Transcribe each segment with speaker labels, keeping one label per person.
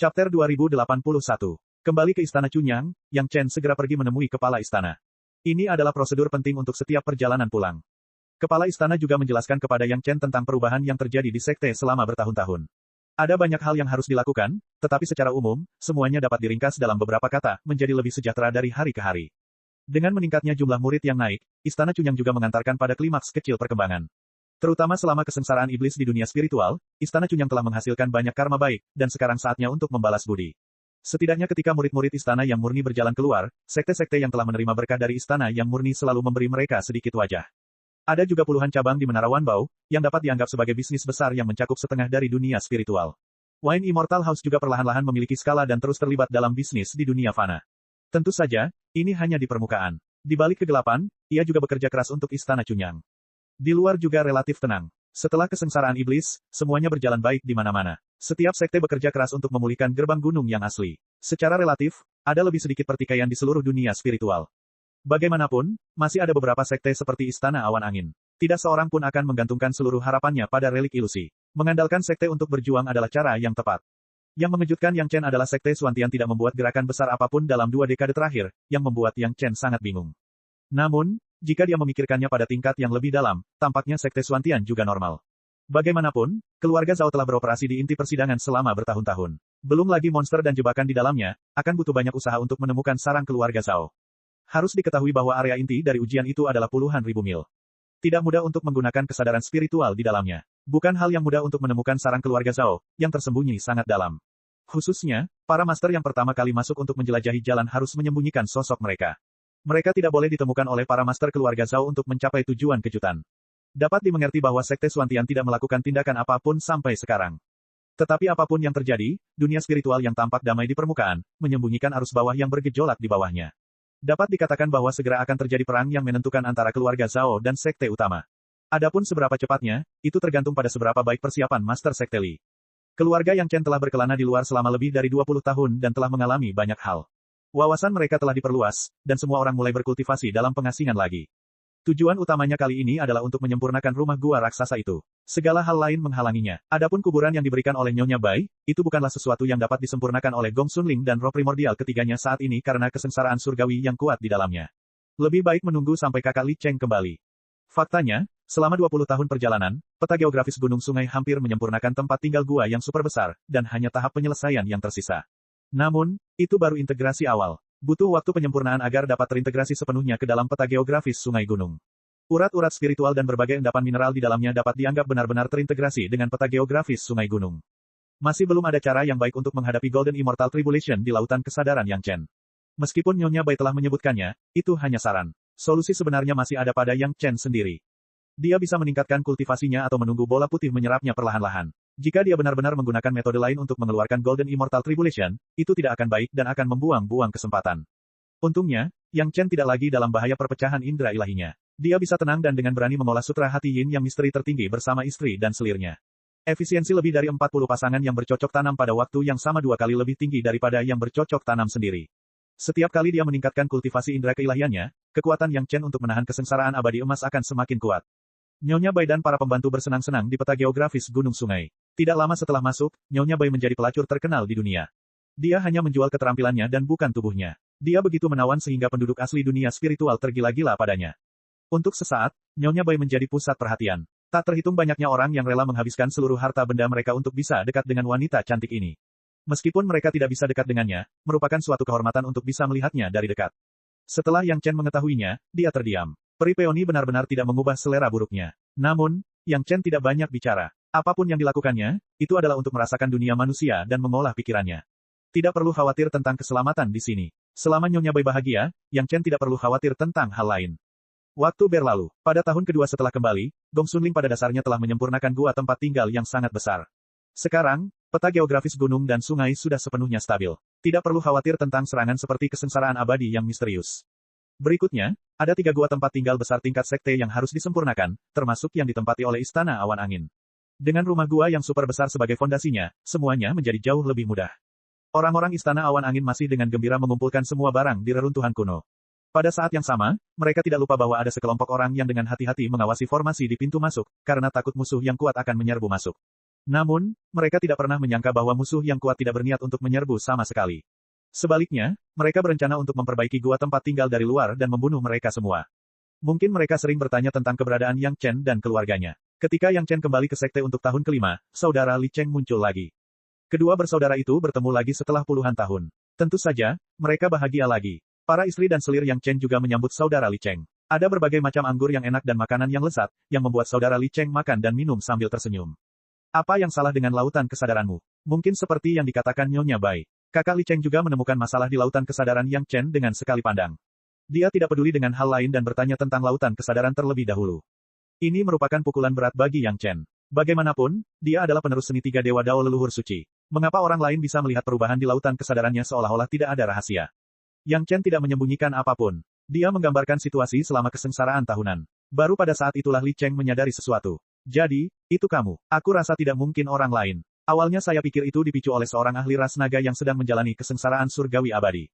Speaker 1: Chapter 2081. Kembali ke Istana Chunyang, Yang Chen segera pergi menemui kepala istana. Ini adalah prosedur penting untuk setiap perjalanan pulang. Kepala istana juga menjelaskan kepada Yang Chen tentang perubahan yang terjadi di sekte selama bertahun-tahun. Ada banyak hal yang harus dilakukan, tetapi secara umum, semuanya dapat diringkas dalam beberapa kata, menjadi lebih sejahtera dari hari ke hari. Dengan meningkatnya jumlah murid yang naik, Istana Chunyang juga mengantarkan pada klimaks kecil perkembangan. Terutama selama kesengsaraan iblis di dunia spiritual, Istana Chunyang telah menghasilkan banyak karma baik, dan sekarang saatnya untuk membalas budi. Setidaknya ketika murid-murid istana yang murni berjalan keluar, sekte-sekte yang telah menerima berkah dari istana yang murni selalu memberi mereka sedikit wajah. Ada juga puluhan cabang di Menara Wanbao, yang dapat dianggap sebagai bisnis besar yang mencakup setengah dari dunia spiritual. Wine Immortal House juga perlahan-lahan memiliki skala dan terus terlibat dalam bisnis di dunia fana. Tentu saja, ini hanya di permukaan. Di balik kegelapan, ia juga bekerja keras untuk Istana Chunyang. Di luar juga relatif tenang. Setelah kesengsaraan iblis, semuanya berjalan baik di mana-mana. Setiap sekte bekerja keras untuk memulihkan gerbang gunung yang asli. Secara relatif, ada lebih sedikit pertikaian di seluruh dunia spiritual. Bagaimanapun, masih ada beberapa sekte seperti Istana Awan Angin. Tidak seorang pun akan menggantungkan seluruh harapannya pada relik ilusi. Mengandalkan sekte untuk berjuang adalah cara yang tepat. Yang mengejutkan Yang Chen adalah sekte Suantian tidak membuat gerakan besar apapun dalam 2 dekade terakhir, yang membuat Yang Chen sangat bingung. Namun, jika dia memikirkannya pada tingkat yang lebih dalam, tampaknya sekte Suantian juga normal. Bagaimanapun, keluarga Zhao telah beroperasi di inti persidangan selama bertahun-tahun. Belum lagi monster dan jebakan di dalamnya, akan butuh banyak usaha untuk menemukan sarang keluarga Zhao. Harus diketahui bahwa area inti dari ujian itu adalah puluhan ribu mil. Tidak mudah untuk menggunakan kesadaran spiritual di dalamnya. Bukan hal yang mudah untuk menemukan sarang keluarga Zhao, yang tersembunyi sangat dalam. Khususnya, para master yang pertama kali masuk untuk menjelajahi jalan harus menyembunyikan sosok mereka. Mereka tidak boleh ditemukan oleh para master keluarga Zhao untuk mencapai tujuan kejutan. Dapat dimengerti bahwa sekte Suantian tidak melakukan tindakan apapun sampai sekarang. Tetapi apapun yang terjadi, dunia spiritual yang tampak damai di permukaan, menyembunyikan arus bawah yang bergejolak di bawahnya. Dapat dikatakan bahwa segera akan terjadi perang yang menentukan antara keluarga Zhao dan sekte utama. Adapun seberapa cepatnya, itu tergantung pada seberapa baik persiapan master sekte Li. Keluarga Yang Chen telah berkelana di luar selama lebih dari 20 tahun dan telah mengalami banyak hal. Wawasan mereka telah diperluas, dan semua orang mulai berkultivasi dalam pengasingan lagi. Tujuan utamanya kali ini adalah untuk menyempurnakan rumah gua raksasa itu. Segala hal lain menghalanginya. Adapun kuburan yang diberikan oleh Nyonya Bai, itu bukanlah sesuatu yang dapat disempurnakan oleh Gong Sunling dan roh primordial ketiganya saat ini karena kesengsaraan surgawi yang kuat di dalamnya. Lebih baik menunggu sampai kakak Li Cheng kembali. Faktanya, selama 20 tahun perjalanan, peta geografis Gunung Sungai hampir menyempurnakan tempat tinggal gua yang super besar, dan hanya tahap penyelesaian yang tersisa. Namun, itu baru integrasi awal. Butuh waktu penyempurnaan agar dapat terintegrasi sepenuhnya ke dalam peta geografis Sungai Gunung. Urat-urat spiritual dan berbagai endapan mineral di dalamnya dapat dianggap benar-benar terintegrasi dengan peta geografis Sungai Gunung. Masih belum ada cara yang baik untuk menghadapi Golden Immortal Tribulation di lautan kesadaran Yang Chen. Meskipun Nyonya Bai telah menyebutkannya, itu hanya saran. Solusi sebenarnya masih ada pada Yang Chen sendiri. Dia bisa meningkatkan kultivasinya atau menunggu bola putih menyerapnya perlahan-lahan. Jika dia benar-benar menggunakan metode lain untuk mengeluarkan Golden Immortal Tribulation, itu tidak akan baik dan akan membuang-buang kesempatan. Untungnya, Yang Chen tidak lagi dalam bahaya perpecahan indera ilahinya. Dia bisa tenang dan dengan berani mengolah sutra hati Yin yang misteri tertinggi bersama istri dan selirnya. Efisiensi lebih dari 40 pasangan yang bercocok tanam pada waktu yang sama 2 kali lebih tinggi daripada yang bercocok tanam sendiri. Setiap kali dia meningkatkan kultivasi indera keilahiannya, kekuatan Yang Chen untuk menahan kesengsaraan abadi emas akan semakin kuat. Nyonya Bai dan para pembantu bersenang-senang di peta geografis Gunung Sungai. Tidak lama setelah masuk, Nyonya Bai menjadi pelacur terkenal di dunia. Dia hanya menjual keterampilannya dan bukan tubuhnya. Dia begitu menawan sehingga penduduk asli dunia spiritual tergila-gila padanya. Untuk sesaat, Nyonya Bai menjadi pusat perhatian. Tak terhitung banyaknya orang yang rela menghabiskan seluruh harta benda mereka untuk bisa dekat dengan wanita cantik ini. Meskipun mereka tidak bisa dekat dengannya, merupakan suatu kehormatan untuk bisa melihatnya dari dekat. Setelah Yang Chen mengetahuinya, dia terdiam. Peri Peony benar-benar tidak mengubah selera buruknya. Namun, Yang Chen tidak banyak bicara. Apapun yang dilakukannya, itu adalah untuk merasakan dunia manusia dan mengolah pikirannya. Tidak perlu khawatir tentang keselamatan di sini. Selama Nyonya Bai bahagia, Yang Chen tidak perlu khawatir tentang hal lain. Waktu berlalu. Pada tahun kedua setelah kembali, Gong Sunling pada dasarnya telah menyempurnakan gua tempat tinggal yang sangat besar. Sekarang, peta geografis gunung dan sungai sudah sepenuhnya stabil. Tidak perlu khawatir tentang serangan seperti kesengsaraan abadi yang misterius. Berikutnya, ada 3 gua tempat tinggal besar tingkat sekte yang harus disempurnakan, termasuk yang ditempati oleh Istana Awan Angin. Dengan rumah gua yang super besar sebagai fondasinya, semuanya menjadi jauh lebih mudah. Orang-orang Istana Awan Angin masih dengan gembira mengumpulkan semua barang di reruntuhan kuno. Pada saat yang sama, mereka tidak lupa bahwa ada sekelompok orang yang dengan hati-hati mengawasi formasi di pintu masuk, karena takut musuh yang kuat akan menyerbu masuk. Namun, mereka tidak pernah menyangka bahwa musuh yang kuat tidak berniat untuk menyerbu sama sekali. Sebaliknya, mereka berencana untuk memperbaiki gua tempat tinggal dari luar dan membunuh mereka semua. Mungkin mereka sering bertanya tentang keberadaan Yang Chen dan keluarganya. Ketika Yang Chen kembali ke sekte untuk tahun kelima, saudara Li Cheng muncul lagi. Kedua bersaudara itu bertemu lagi setelah puluhan tahun. Tentu saja, mereka bahagia lagi. Para istri dan selir Yang Chen juga menyambut saudara Li Cheng. Ada berbagai macam anggur yang enak dan makanan yang lezat, yang membuat saudara Li Cheng makan dan minum sambil tersenyum. Apa yang salah dengan lautan kesadaranmu? Mungkin seperti yang dikatakan Nyonya Bai. Kakak Li Cheng juga menemukan masalah di lautan kesadaran Yang Chen dengan sekali pandang. Dia tidak peduli dengan hal lain dan bertanya tentang lautan kesadaran terlebih dahulu. Ini merupakan pukulan berat bagi Yang Chen. Bagaimanapun, dia adalah penerus seni tiga dewa Dao leluhur suci. Mengapa orang lain bisa melihat perubahan di lautan kesadarannya seolah-olah tidak ada rahasia? Yang Chen tidak menyembunyikan apapun. Dia menggambarkan situasi selama kesengsaraan tahunan. Baru pada saat itulah Li Cheng menyadari sesuatu. Jadi, itu kamu. Aku rasa tidak mungkin orang lain. Awalnya saya pikir itu dipicu oleh seorang ahli ras naga yang sedang menjalani kesengsaraan surgawi abadi.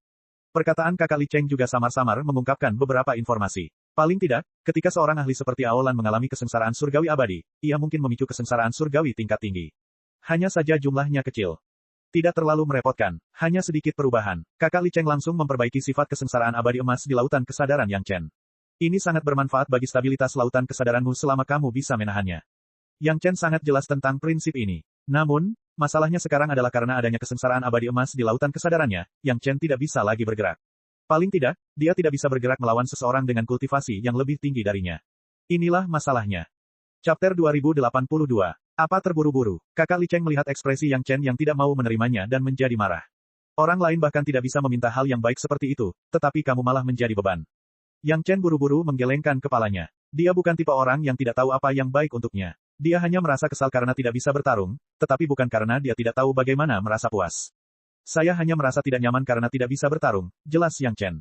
Speaker 1: Perkataan kakak Li Cheng juga samar-samar mengungkapkan beberapa informasi. Paling tidak, ketika seorang ahli seperti Aolan mengalami kesengsaraan surgawi abadi, ia mungkin memicu kesengsaraan surgawi tingkat tinggi. Hanya saja jumlahnya kecil. Tidak terlalu merepotkan, hanya sedikit perubahan. Kakak Li Cheng langsung memperbaiki sifat kesengsaraan abadi emas di lautan kesadaran Yang Chen. Ini sangat bermanfaat bagi stabilitas lautan kesadaranmu selama kamu bisa menahannya. Yang Chen sangat jelas tentang prinsip ini. Namun, masalahnya sekarang adalah karena adanya kesengsaraan abadi emas di lautan kesadarannya, Yang Chen tidak bisa lagi bergerak. Paling tidak, dia tidak bisa bergerak melawan seseorang dengan kultivasi yang lebih tinggi darinya. Inilah masalahnya. Chapter 2082. Apa terburu-buru? Kakak Li Cheng melihat ekspresi Yang Chen yang tidak mau menerimanya dan menjadi marah. Orang lain bahkan tidak bisa meminta hal yang baik seperti itu, tetapi kamu malah menjadi beban. Yang Chen buru-buru menggelengkan kepalanya. Dia bukan tipe orang yang tidak tahu apa yang baik untuknya. Dia hanya merasa kesal karena tidak bisa bertarung, tetapi bukan karena dia tidak tahu bagaimana merasa puas. Saya hanya merasa tidak nyaman karena tidak bisa bertarung, jelas Yang Chen.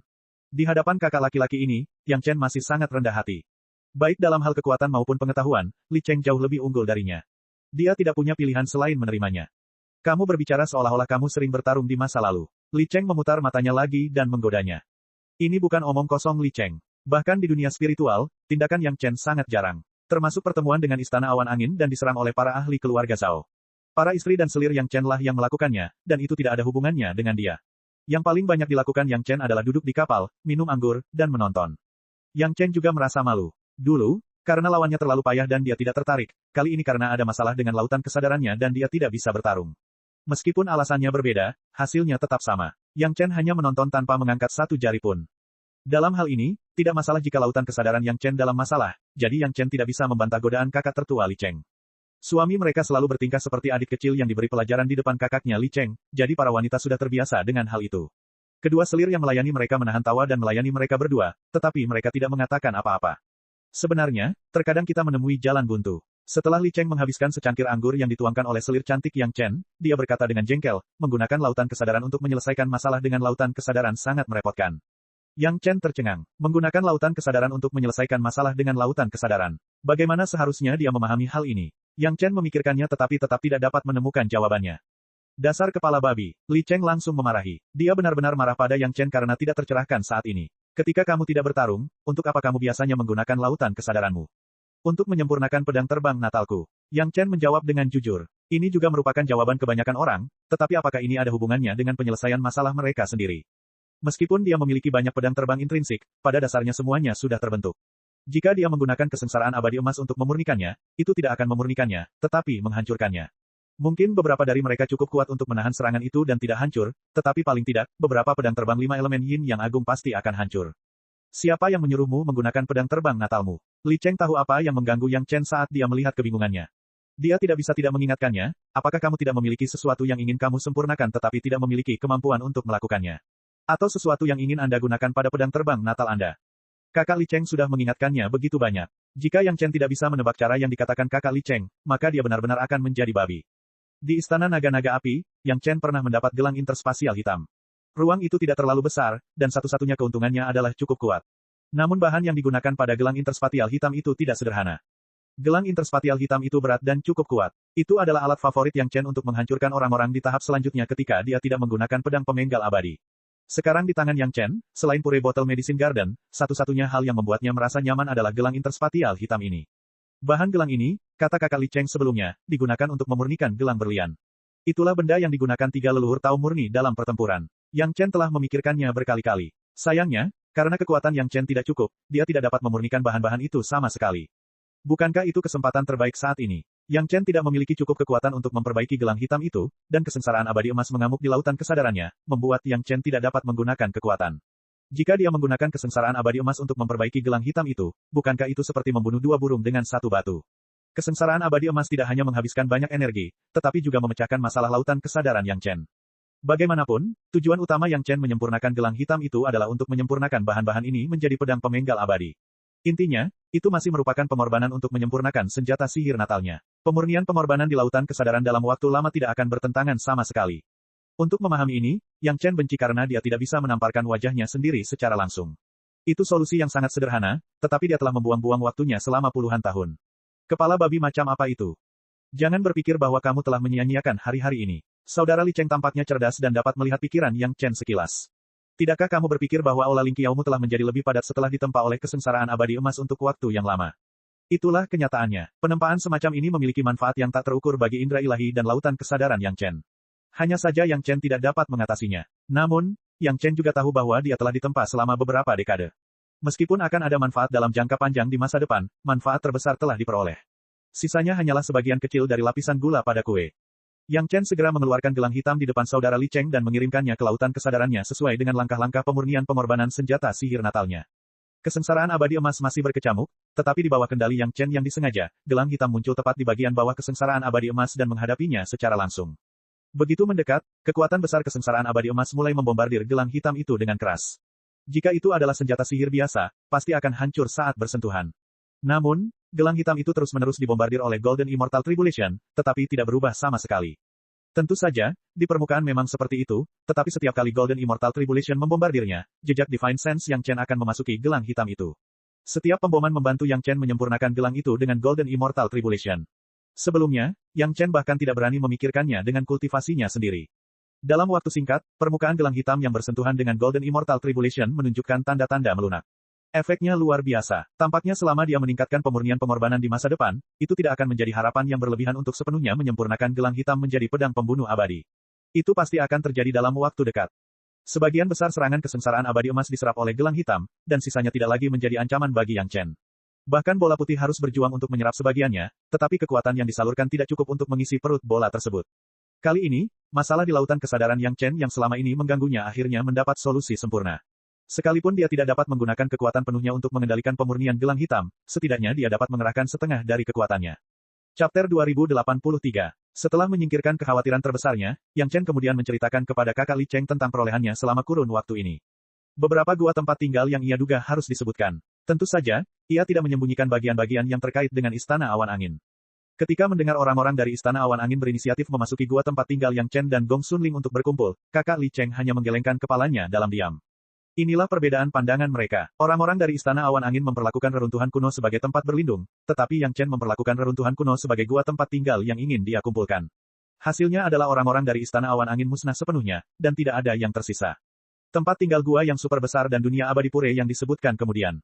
Speaker 1: Di hadapan kakak laki-laki ini, Yang Chen masih sangat rendah hati. Baik dalam hal kekuatan maupun pengetahuan, Li Cheng jauh lebih unggul darinya. Dia tidak punya pilihan selain menerimanya. Kamu berbicara seolah-olah kamu sering bertarung di masa lalu. Li Cheng memutar matanya lagi dan menggodanya. Ini bukan omong kosong Li Cheng. Bahkan di dunia spiritual, tindakan Yang Chen sangat jarang. Termasuk pertemuan dengan Istana Awan Angin dan diserang oleh para ahli keluarga Zhao. Para istri dan selir Yang Chen lah yang melakukannya, dan itu tidak ada hubungannya dengan dia. Yang paling banyak dilakukan Yang Chen adalah duduk di kapal, minum anggur, dan menonton. Yang Chen juga merasa malu. Dulu, karena lawannya terlalu payah dan dia tidak tertarik, kali ini karena ada masalah dengan lautan kesadarannya dan dia tidak bisa bertarung. Meskipun alasannya berbeda, hasilnya tetap sama. Yang Chen hanya menonton tanpa mengangkat satu jari pun. Dalam hal ini, tidak masalah jika lautan kesadaran Yang Chen dalam masalah, jadi Yang Chen tidak bisa membantah godaan kakak tertua Li Cheng. Suami mereka selalu bertingkah seperti adik kecil yang diberi pelajaran di depan kakaknya Li Cheng, jadi para wanita sudah terbiasa dengan hal itu. Kedua selir yang melayani mereka menahan tawa dan melayani mereka berdua, tetapi mereka tidak mengatakan apa-apa. Sebenarnya, terkadang kita menemui jalan buntu. Setelah Li Cheng menghabiskan secangkir anggur yang dituangkan oleh selir cantik Yang Chen, dia berkata dengan jengkel, menggunakan lautan kesadaran untuk menyelesaikan masalah dengan lautan kesadaran sangat merepotkan. Yang Chen tercengang. Menggunakan lautan kesadaran untuk menyelesaikan masalah dengan lautan kesadaran. Bagaimana seharusnya dia memahami hal ini? Yang Chen memikirkannya tetapi tetap tidak dapat menemukan jawabannya. Dasar kepala babi. Li Cheng langsung memarahi. Dia benar-benar marah pada Yang Chen karena tidak tercerahkan saat ini. Ketika kamu tidak bertarung, untuk apa kamu biasanya menggunakan lautan kesadaranmu? Untuk menyempurnakan pedang terbang natalku. Yang Chen menjawab dengan jujur. Ini juga merupakan jawaban kebanyakan orang, tetapi apakah ini ada hubungannya dengan penyelesaian masalah mereka sendiri? Meskipun dia memiliki banyak pedang terbang intrinsik, pada dasarnya semuanya sudah terbentuk. Jika dia menggunakan kesengsaraan abadi emas untuk memurnikannya, itu tidak akan memurnikannya, tetapi menghancurkannya. Mungkin beberapa dari mereka cukup kuat untuk menahan serangan itu dan tidak hancur, tetapi paling tidak, beberapa pedang terbang 5 elemen yin yang agung pasti akan hancur. Siapa yang menyuruhmu menggunakan pedang terbang natalmu? Li Cheng tahu apa yang mengganggu Yang Chen saat dia melihat kebingungannya. Dia tidak bisa tidak mengingatkannya, apakah kamu tidak memiliki sesuatu yang ingin kamu sempurnakan tetapi tidak memiliki kemampuan untuk melakukannya? Atau sesuatu yang ingin Anda gunakan pada pedang terbang natal Anda? Kakak Li Cheng sudah mengingatkannya begitu banyak. Jika Yang Chen tidak bisa menebak cara yang dikatakan kakak Li Cheng, maka dia benar-benar akan menjadi babi. Di Istana Naga-Naga Api, Yang Chen pernah mendapat gelang interspasial hitam. Ruang itu tidak terlalu besar, dan satu-satunya keuntungannya adalah cukup kuat. Namun bahan yang digunakan pada gelang interspatial hitam itu tidak sederhana. Gelang interspatial hitam itu berat dan cukup kuat. Itu adalah alat favorit Yang Chen untuk menghancurkan orang-orang di tahap selanjutnya ketika dia tidak menggunakan pedang pemenggal abadi. Sekarang di tangan Yang Chen, selain Pure Bottle Medicine Garden, satu-satunya hal yang membuatnya merasa nyaman adalah gelang interspatial hitam ini. Bahan gelang ini, kata kakak Li Cheng sebelumnya, digunakan untuk memurnikan gelang berlian. Itulah benda yang digunakan tiga leluhur Tao murni dalam pertempuran. Yang Chen telah memikirkannya berkali-kali. Sayangnya, karena kekuatan Yang Chen tidak cukup, dia tidak dapat memurnikan bahan-bahan itu sama sekali. Bukankah itu kesempatan terbaik saat ini? Yang Chen tidak memiliki cukup kekuatan untuk memperbaiki gelang hitam itu, dan kesengsaraan abadi emas mengamuk di lautan kesadarannya, membuat Yang Chen tidak dapat menggunakan kekuatan. Jika dia menggunakan kesengsaraan abadi emas untuk memperbaiki gelang hitam itu, bukankah itu seperti membunuh dua burung dengan satu batu? Kesengsaraan abadi emas tidak hanya menghabiskan banyak energi, tetapi juga memecahkan masalah lautan kesadaran Yang Chen. Bagaimanapun, tujuan utama Yang Chen menyempurnakan gelang hitam itu adalah untuk menyempurnakan bahan-bahan ini menjadi pedang pemenggal abadi. Intinya, itu masih merupakan pengorbanan untuk menyempurnakan senjata sihir natalnya. Pemurnian pengorbanan di lautan kesadaran dalam waktu lama tidak akan bertentangan sama sekali. Untuk memahami ini, Yang Chen benci karena dia tidak bisa menamparkan wajahnya sendiri secara langsung. Itu solusi yang sangat sederhana, tetapi dia telah membuang-buang waktunya selama puluhan tahun. Kepala babi macam apa itu? Jangan berpikir bahwa kamu telah menyia-nyiakan hari-hari ini. Saudara Li Cheng tampaknya cerdas dan dapat melihat pikiran Yang Chen sekilas. Tidakkah kamu berpikir bahwa aula Lingqiaomu telah menjadi lebih padat setelah ditempa oleh kesengsaraan abadi emas untuk waktu yang lama? Itulah kenyataannya. Penempaan semacam ini memiliki manfaat yang tak terukur bagi indera ilahi dan lautan kesadaran Yang Chen. Hanya saja Yang Chen tidak dapat mengatasinya. Namun, Yang Chen juga tahu bahwa dia telah ditempa selama beberapa dekade. Meskipun akan ada manfaat dalam jangka panjang di masa depan, manfaat terbesar telah diperoleh. Sisanya hanyalah sebagian kecil dari lapisan gula pada kue. Yang Chen segera mengeluarkan gelang hitam di depan saudara Li Cheng dan mengirimkannya ke lautan kesadarannya sesuai dengan langkah-langkah pemurnian pengorbanan senjata sihir natalnya. Kesengsaraan abadi emas masih berkecamuk, tetapi di bawah kendali Yang Chen yang disengaja, gelang hitam muncul tepat di bagian bawah kesengsaraan abadi emas dan menghadapinya secara langsung. Begitu mendekat, kekuatan besar kesengsaraan abadi emas mulai membombardir gelang hitam itu dengan keras. Jika itu adalah senjata sihir biasa, pasti akan hancur saat bersentuhan. Namun, gelang hitam itu terus-menerus dibombardir oleh Golden Immortal Tribulation, tetapi tidak berubah sama sekali. Tentu saja, di permukaan memang seperti itu, tetapi setiap kali Golden Immortal Tribulation membombardirnya, jejak Divine Sense Yang Chen akan memasuki gelang hitam itu. Setiap pemboman membantu Yang Chen menyempurnakan gelang itu dengan Golden Immortal Tribulation. Sebelumnya, Yang Chen bahkan tidak berani memikirkannya dengan kultivasinya sendiri. Dalam waktu singkat, permukaan gelang hitam yang bersentuhan dengan Golden Immortal Tribulation menunjukkan tanda-tanda melunak. Efeknya luar biasa. Tampaknya selama dia meningkatkan pemurnian pengorbanan di masa depan, itu tidak akan menjadi harapan yang berlebihan untuk sepenuhnya menyempurnakan gelang hitam menjadi pedang pembunuh abadi. Itu pasti akan terjadi dalam waktu dekat. Sebagian besar serangan kesengsaraan abadi emas diserap oleh gelang hitam, dan sisanya tidak lagi menjadi ancaman bagi Yang Chen. Bahkan bola putih harus berjuang untuk menyerap sebagiannya, tetapi kekuatan yang disalurkan tidak cukup untuk mengisi perut bola tersebut. Kali ini, masalah di lautan kesadaran Yang Chen yang selama ini mengganggunya akhirnya mendapat solusi sempurna. Sekalipun dia tidak dapat menggunakan kekuatan penuhnya untuk mengendalikan pemurnian gelang hitam, setidaknya dia dapat mengerahkan setengah dari kekuatannya. Chapter 2083. Setelah menyingkirkan kekhawatiran terbesarnya, Yang Chen kemudian menceritakan kepada kakak Li Cheng tentang perolehannya selama kurun waktu ini. Beberapa gua tempat tinggal yang ia duga harus disebutkan. Tentu saja, ia tidak menyembunyikan bagian-bagian yang terkait dengan Istana Awan Angin. Ketika mendengar orang-orang dari Istana Awan Angin berinisiatif memasuki gua tempat tinggal Yang Chen dan Gong Sunling untuk berkumpul, kakak Li Cheng hanya menggelengkan kepalanya dalam diam. Inilah perbedaan pandangan mereka. Orang-orang dari Istana Awan Angin memperlakukan reruntuhan kuno sebagai tempat berlindung, tetapi Yang Chen memperlakukan reruntuhan kuno sebagai gua tempat tinggal yang ingin dia kumpulkan. Hasilnya adalah orang-orang dari Istana Awan Angin musnah sepenuhnya, dan tidak ada yang tersisa. Tempat tinggal gua yang super besar dan dunia abadi pure yang disebutkan kemudian.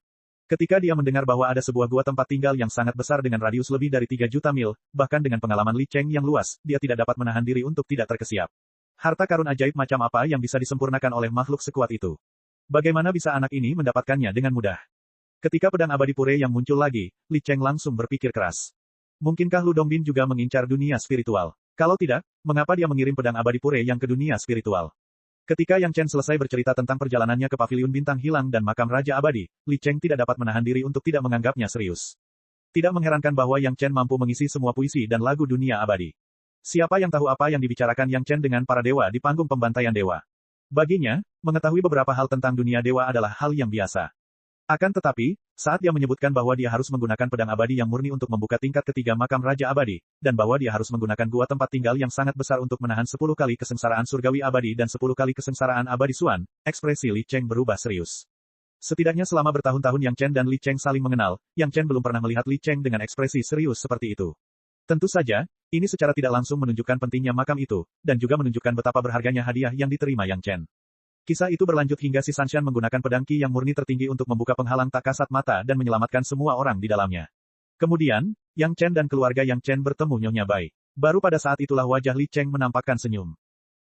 Speaker 1: Ketika dia mendengar bahwa ada sebuah gua tempat tinggal yang sangat besar dengan radius lebih dari 3 juta mil, bahkan dengan pengalaman Li Cheng yang luas, dia tidak dapat menahan diri untuk tidak terkesiap. Harta karun ajaib macam apa yang bisa disempurnakan oleh makhluk sekuat itu? Bagaimana bisa anak ini mendapatkannya dengan mudah? Ketika pedang abadi pure yang muncul lagi, Li Cheng langsung berpikir keras. Mungkinkah Lu Dongbin juga mengincar dunia spiritual? Kalau tidak, mengapa dia mengirim pedang abadi pure yang ke dunia spiritual? Ketika Yang Chen selesai bercerita tentang perjalanannya ke Paviliun Bintang Hilang dan makam Raja Abadi, Li Cheng tidak dapat menahan diri untuk tidak menganggapnya serius. Tidak mengherankan bahwa Yang Chen mampu mengisi semua puisi dan lagu dunia abadi. Siapa yang tahu apa yang dibicarakan Yang Chen dengan para dewa di panggung pembantaian dewa? Baginya, mengetahui beberapa hal tentang dunia dewa adalah hal yang biasa. Akan tetapi, saat dia menyebutkan bahwa dia harus menggunakan pedang abadi yang murni untuk membuka tingkat ketiga makam Raja Abadi, dan bahwa dia harus menggunakan gua tempat tinggal yang sangat besar untuk menahan 10 kali kesengsaraan surgawi abadi dan 10 kali kesengsaraan abadi Suan, ekspresi Li Cheng berubah serius. Setidaknya selama bertahun-tahun Yang Chen dan Li Cheng saling mengenal, Yang Chen belum pernah melihat Li Cheng dengan ekspresi serius seperti itu. Tentu saja, ini secara tidak langsung menunjukkan pentingnya makam itu, dan juga menunjukkan betapa berharganya hadiah yang diterima Yang Chen. Kisah itu berlanjut hingga si Sanshan menggunakan pedang Qi yang murni tertinggi untuk membuka penghalang tak kasat mata dan menyelamatkan semua orang di dalamnya. Kemudian, Yang Chen dan keluarga Yang Chen bertemu Nyonya Bai. Baru pada saat itulah wajah Li Cheng menampakkan senyum.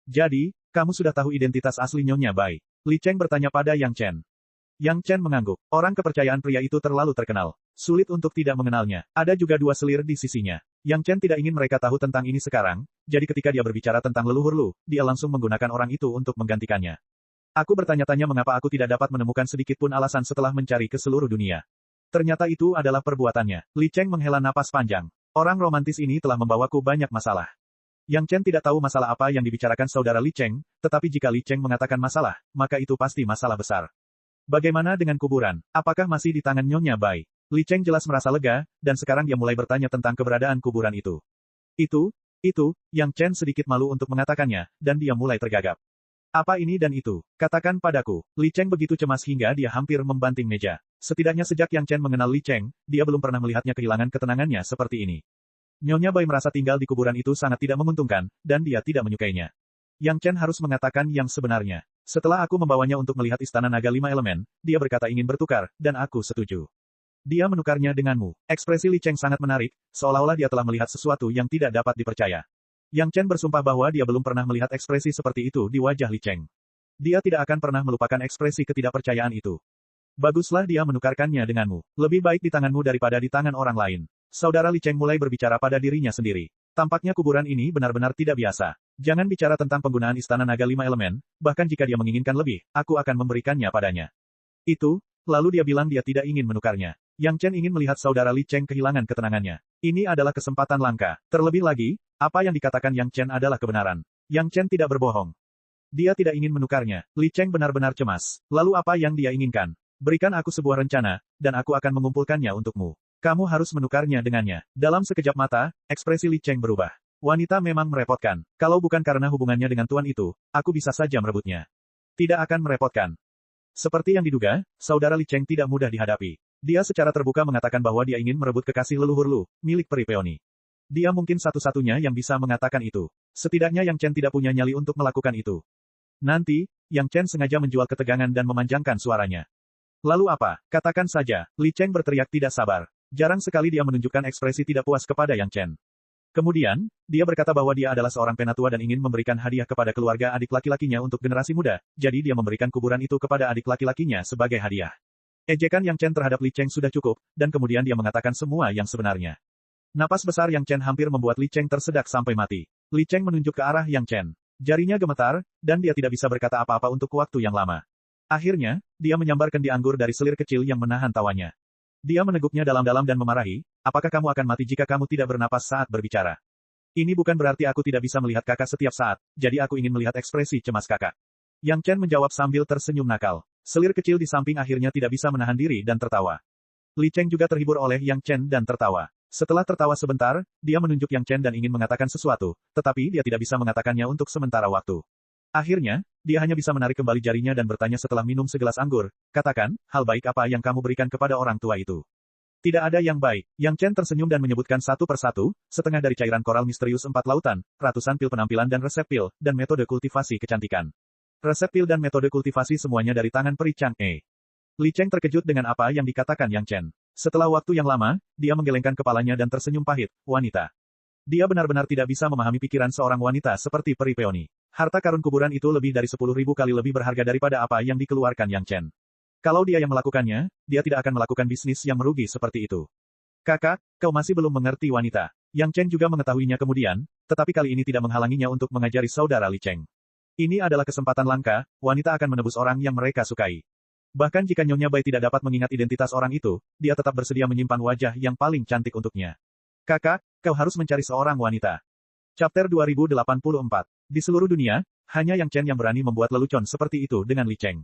Speaker 1: Jadi, kamu sudah tahu identitas asli Nyonya Bai? Li Cheng bertanya pada Yang Chen. Yang Chen mengangguk. Orang kepercayaan pria itu terlalu terkenal. Sulit untuk tidak mengenalnya. Ada juga dua selir di sisinya. Yang Chen tidak ingin mereka tahu tentang ini sekarang, jadi ketika dia berbicara tentang leluhur Lu, dia langsung menggunakan orang itu untuk menggantikannya. Aku bertanya-tanya mengapa aku tidak dapat menemukan sedikit pun alasan setelah mencari ke seluruh dunia. Ternyata itu adalah perbuatannya. Li Cheng menghela napas panjang. Orang romantis ini telah membawaku banyak masalah. Yang Chen tidak tahu masalah apa yang dibicarakan saudara Li Cheng, tetapi jika Li Cheng mengatakan masalah, maka itu pasti masalah besar. Bagaimana dengan kuburan? Apakah masih di tangan Nyonya Bai? Li Cheng jelas merasa lega, dan sekarang dia mulai bertanya tentang keberadaan kuburan itu. Itu, Yang Chen sedikit malu untuk mengatakannya, dan dia mulai tergagap. Apa ini dan itu? Katakan padaku. Li Cheng begitu cemas hingga dia hampir membanting meja. Setidaknya sejak Yang Chen mengenal Li Cheng, dia belum pernah melihatnya kehilangan ketenangannya seperti ini. Nyonya Bai merasa tinggal di kuburan itu sangat tidak menguntungkan, dan dia tidak menyukainya. Yang Chen harus mengatakan yang sebenarnya. Setelah aku membawanya untuk melihat Istana Naga Lima Elemen, dia berkata ingin bertukar, dan aku setuju. Dia menukarnya denganmu. Ekspresi Li Cheng sangat menarik, seolah-olah dia telah melihat sesuatu yang tidak dapat dipercaya. Yang Chen bersumpah bahwa dia belum pernah melihat ekspresi seperti itu di wajah Li Cheng. Dia tidak akan pernah melupakan ekspresi ketidakpercayaan itu. Baguslah dia menukarkannya denganmu. Lebih baik di tanganmu daripada di tangan orang lain. Saudara Li Cheng mulai berbicara pada dirinya sendiri. Tampaknya kuburan ini benar-benar tidak biasa. Jangan bicara tentang penggunaan Istana Naga Lima Elemen, bahkan jika dia menginginkan lebih, aku akan memberikannya padanya. Itu, lalu dia bilang dia tidak ingin menukarnya. Yang Chen ingin melihat saudara Li Cheng kehilangan ketenangannya. Ini adalah kesempatan langka. Terlebih lagi, apa yang dikatakan Yang Chen adalah kebenaran. Yang Chen tidak berbohong. Dia tidak ingin menukarnya. Li Cheng benar-benar cemas. Lalu apa yang dia inginkan? Berikan aku sebuah rencana, dan aku akan mengumpulkannya untukmu. Kamu harus menukarnya dengannya. Dalam sekejap mata, ekspresi Li Cheng berubah. Wanita memang merepotkan. Kalau bukan karena hubungannya dengan tuan itu, aku bisa saja merebutnya. Tidak akan merepotkan. Seperti yang diduga, saudara Li Cheng tidak mudah dihadapi. Dia secara terbuka mengatakan bahwa dia ingin merebut kekasih leluhur Lu, milik peri peoni. Dia mungkin satu-satunya yang bisa mengatakan itu. Setidaknya Yang Chen tidak punya nyali untuk melakukan itu. Nanti, Yang Chen sengaja menjual ketegangan dan memanjangkan suaranya. Lalu apa? Katakan saja. Li Cheng berteriak tidak sabar. Jarang sekali dia menunjukkan ekspresi tidak puas kepada Yang Chen. Kemudian, dia berkata bahwa dia adalah seorang penatua dan ingin memberikan hadiah kepada keluarga adik laki-lakinya untuk generasi muda, jadi dia memberikan kuburan itu kepada adik laki-lakinya sebagai hadiah. Ejekan Yang Chen terhadap Li Cheng sudah cukup, dan kemudian dia mengatakan semua yang sebenarnya. Napas besar Yang Chen hampir membuat Li Cheng tersedak sampai mati. Li Cheng menunjuk ke arah Yang Chen. Jarinya gemetar, dan dia tidak bisa berkata apa-apa untuk waktu yang lama. Akhirnya, dia menyambar kendi anggur dari selir kecil yang menahan tawanya. Dia meneguknya dalam-dalam dan memarahi, apakah kamu akan mati jika kamu tidak bernapas saat berbicara? Ini bukan berarti aku tidak bisa melihat kakak setiap saat, jadi aku ingin melihat ekspresi cemas kakak. Yang Chen menjawab sambil tersenyum nakal. Selir kecil di samping akhirnya tidak bisa menahan diri dan tertawa. Li Cheng juga terhibur oleh Yang Chen dan tertawa. Setelah tertawa sebentar, dia menunjuk Yang Chen dan ingin mengatakan sesuatu, tetapi dia tidak bisa mengatakannya untuk sementara waktu. Akhirnya, dia hanya bisa menarik kembali jarinya dan bertanya setelah minum segelas anggur, katakan, hal baik apa yang kamu berikan kepada orang tua itu? Tidak ada yang baik. Yang Chen tersenyum dan menyebutkan satu persatu, setengah dari cairan koral misterius 4 lautan, ratusan pil penampilan dan resep pil, dan metode kultivasi kecantikan. Resep pil dan metode kultivasi semuanya dari tangan peri Chang'e. Li Cheng terkejut dengan apa yang dikatakan Yang Chen. Setelah waktu yang lama, dia menggelengkan kepalanya dan tersenyum pahit, wanita. Dia benar-benar tidak bisa memahami pikiran seorang wanita seperti peri peoni. Harta karun kuburan itu lebih dari 10.000 kali lebih berharga daripada apa yang dikeluarkan Yang Chen. Kalau dia yang melakukannya, dia tidak akan melakukan bisnis yang merugi seperti itu. Kakak, kau masih belum mengerti wanita. Yang Chen juga mengetahuinya kemudian, tetapi kali ini tidak menghalanginya untuk mengajari saudara Li Cheng. Ini adalah kesempatan langka, wanita akan menebus orang yang mereka sukai. Bahkan jika Nyonya Bai tidak dapat mengingat identitas orang itu, dia tetap bersedia menyimpan wajah yang paling cantik untuknya. Kakak, kau harus mencari seorang wanita. Chapter 2084. Di seluruh dunia, hanya Yang Chen yang berani membuat lelucon seperti itu dengan Li Cheng.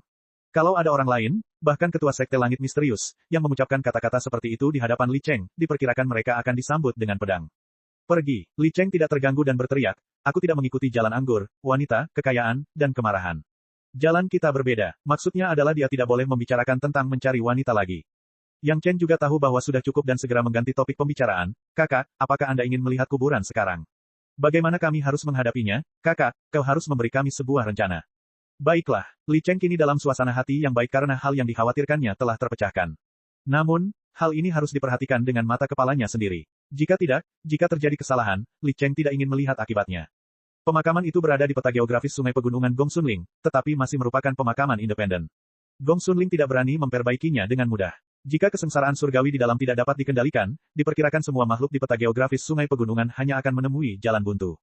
Speaker 1: Kalau ada orang lain, bahkan ketua sekte langit misterius, yang mengucapkan kata-kata seperti itu di hadapan Li Cheng, diperkirakan mereka akan disambut dengan pedang. Pergi. Li Cheng tidak terganggu dan berteriak, aku tidak mengikuti jalan anggur, wanita, kekayaan, dan kemarahan. Jalan kita berbeda. Maksudnya adalah dia tidak boleh membicarakan tentang mencari wanita lagi. Yang Chen juga tahu bahwa sudah cukup dan segera mengganti topik pembicaraan. Kakak, apakah Anda ingin melihat kuburan sekarang? Bagaimana kami harus menghadapinya? Kakak, kau harus memberi kami sebuah rencana. Baiklah, Li Cheng kini dalam suasana hati yang baik karena hal yang dikhawatirkannya telah terpecahkan. Namun, Hal ini harus diperhatikan dengan mata kepalanya sendiri. Jika tidak, jika terjadi kesalahan, Li Cheng tidak ingin melihat akibatnya. Pemakaman itu berada di peta geografis Sungai Pegunungan Gongsunling, tetapi masih merupakan pemakaman independen. Gongsunling tidak berani memperbaikinya dengan mudah. Jika kesengsaraan surgawi di dalam tidak dapat dikendalikan, diperkirakan semua makhluk di peta geografis Sungai Pegunungan hanya akan menemui jalan buntu.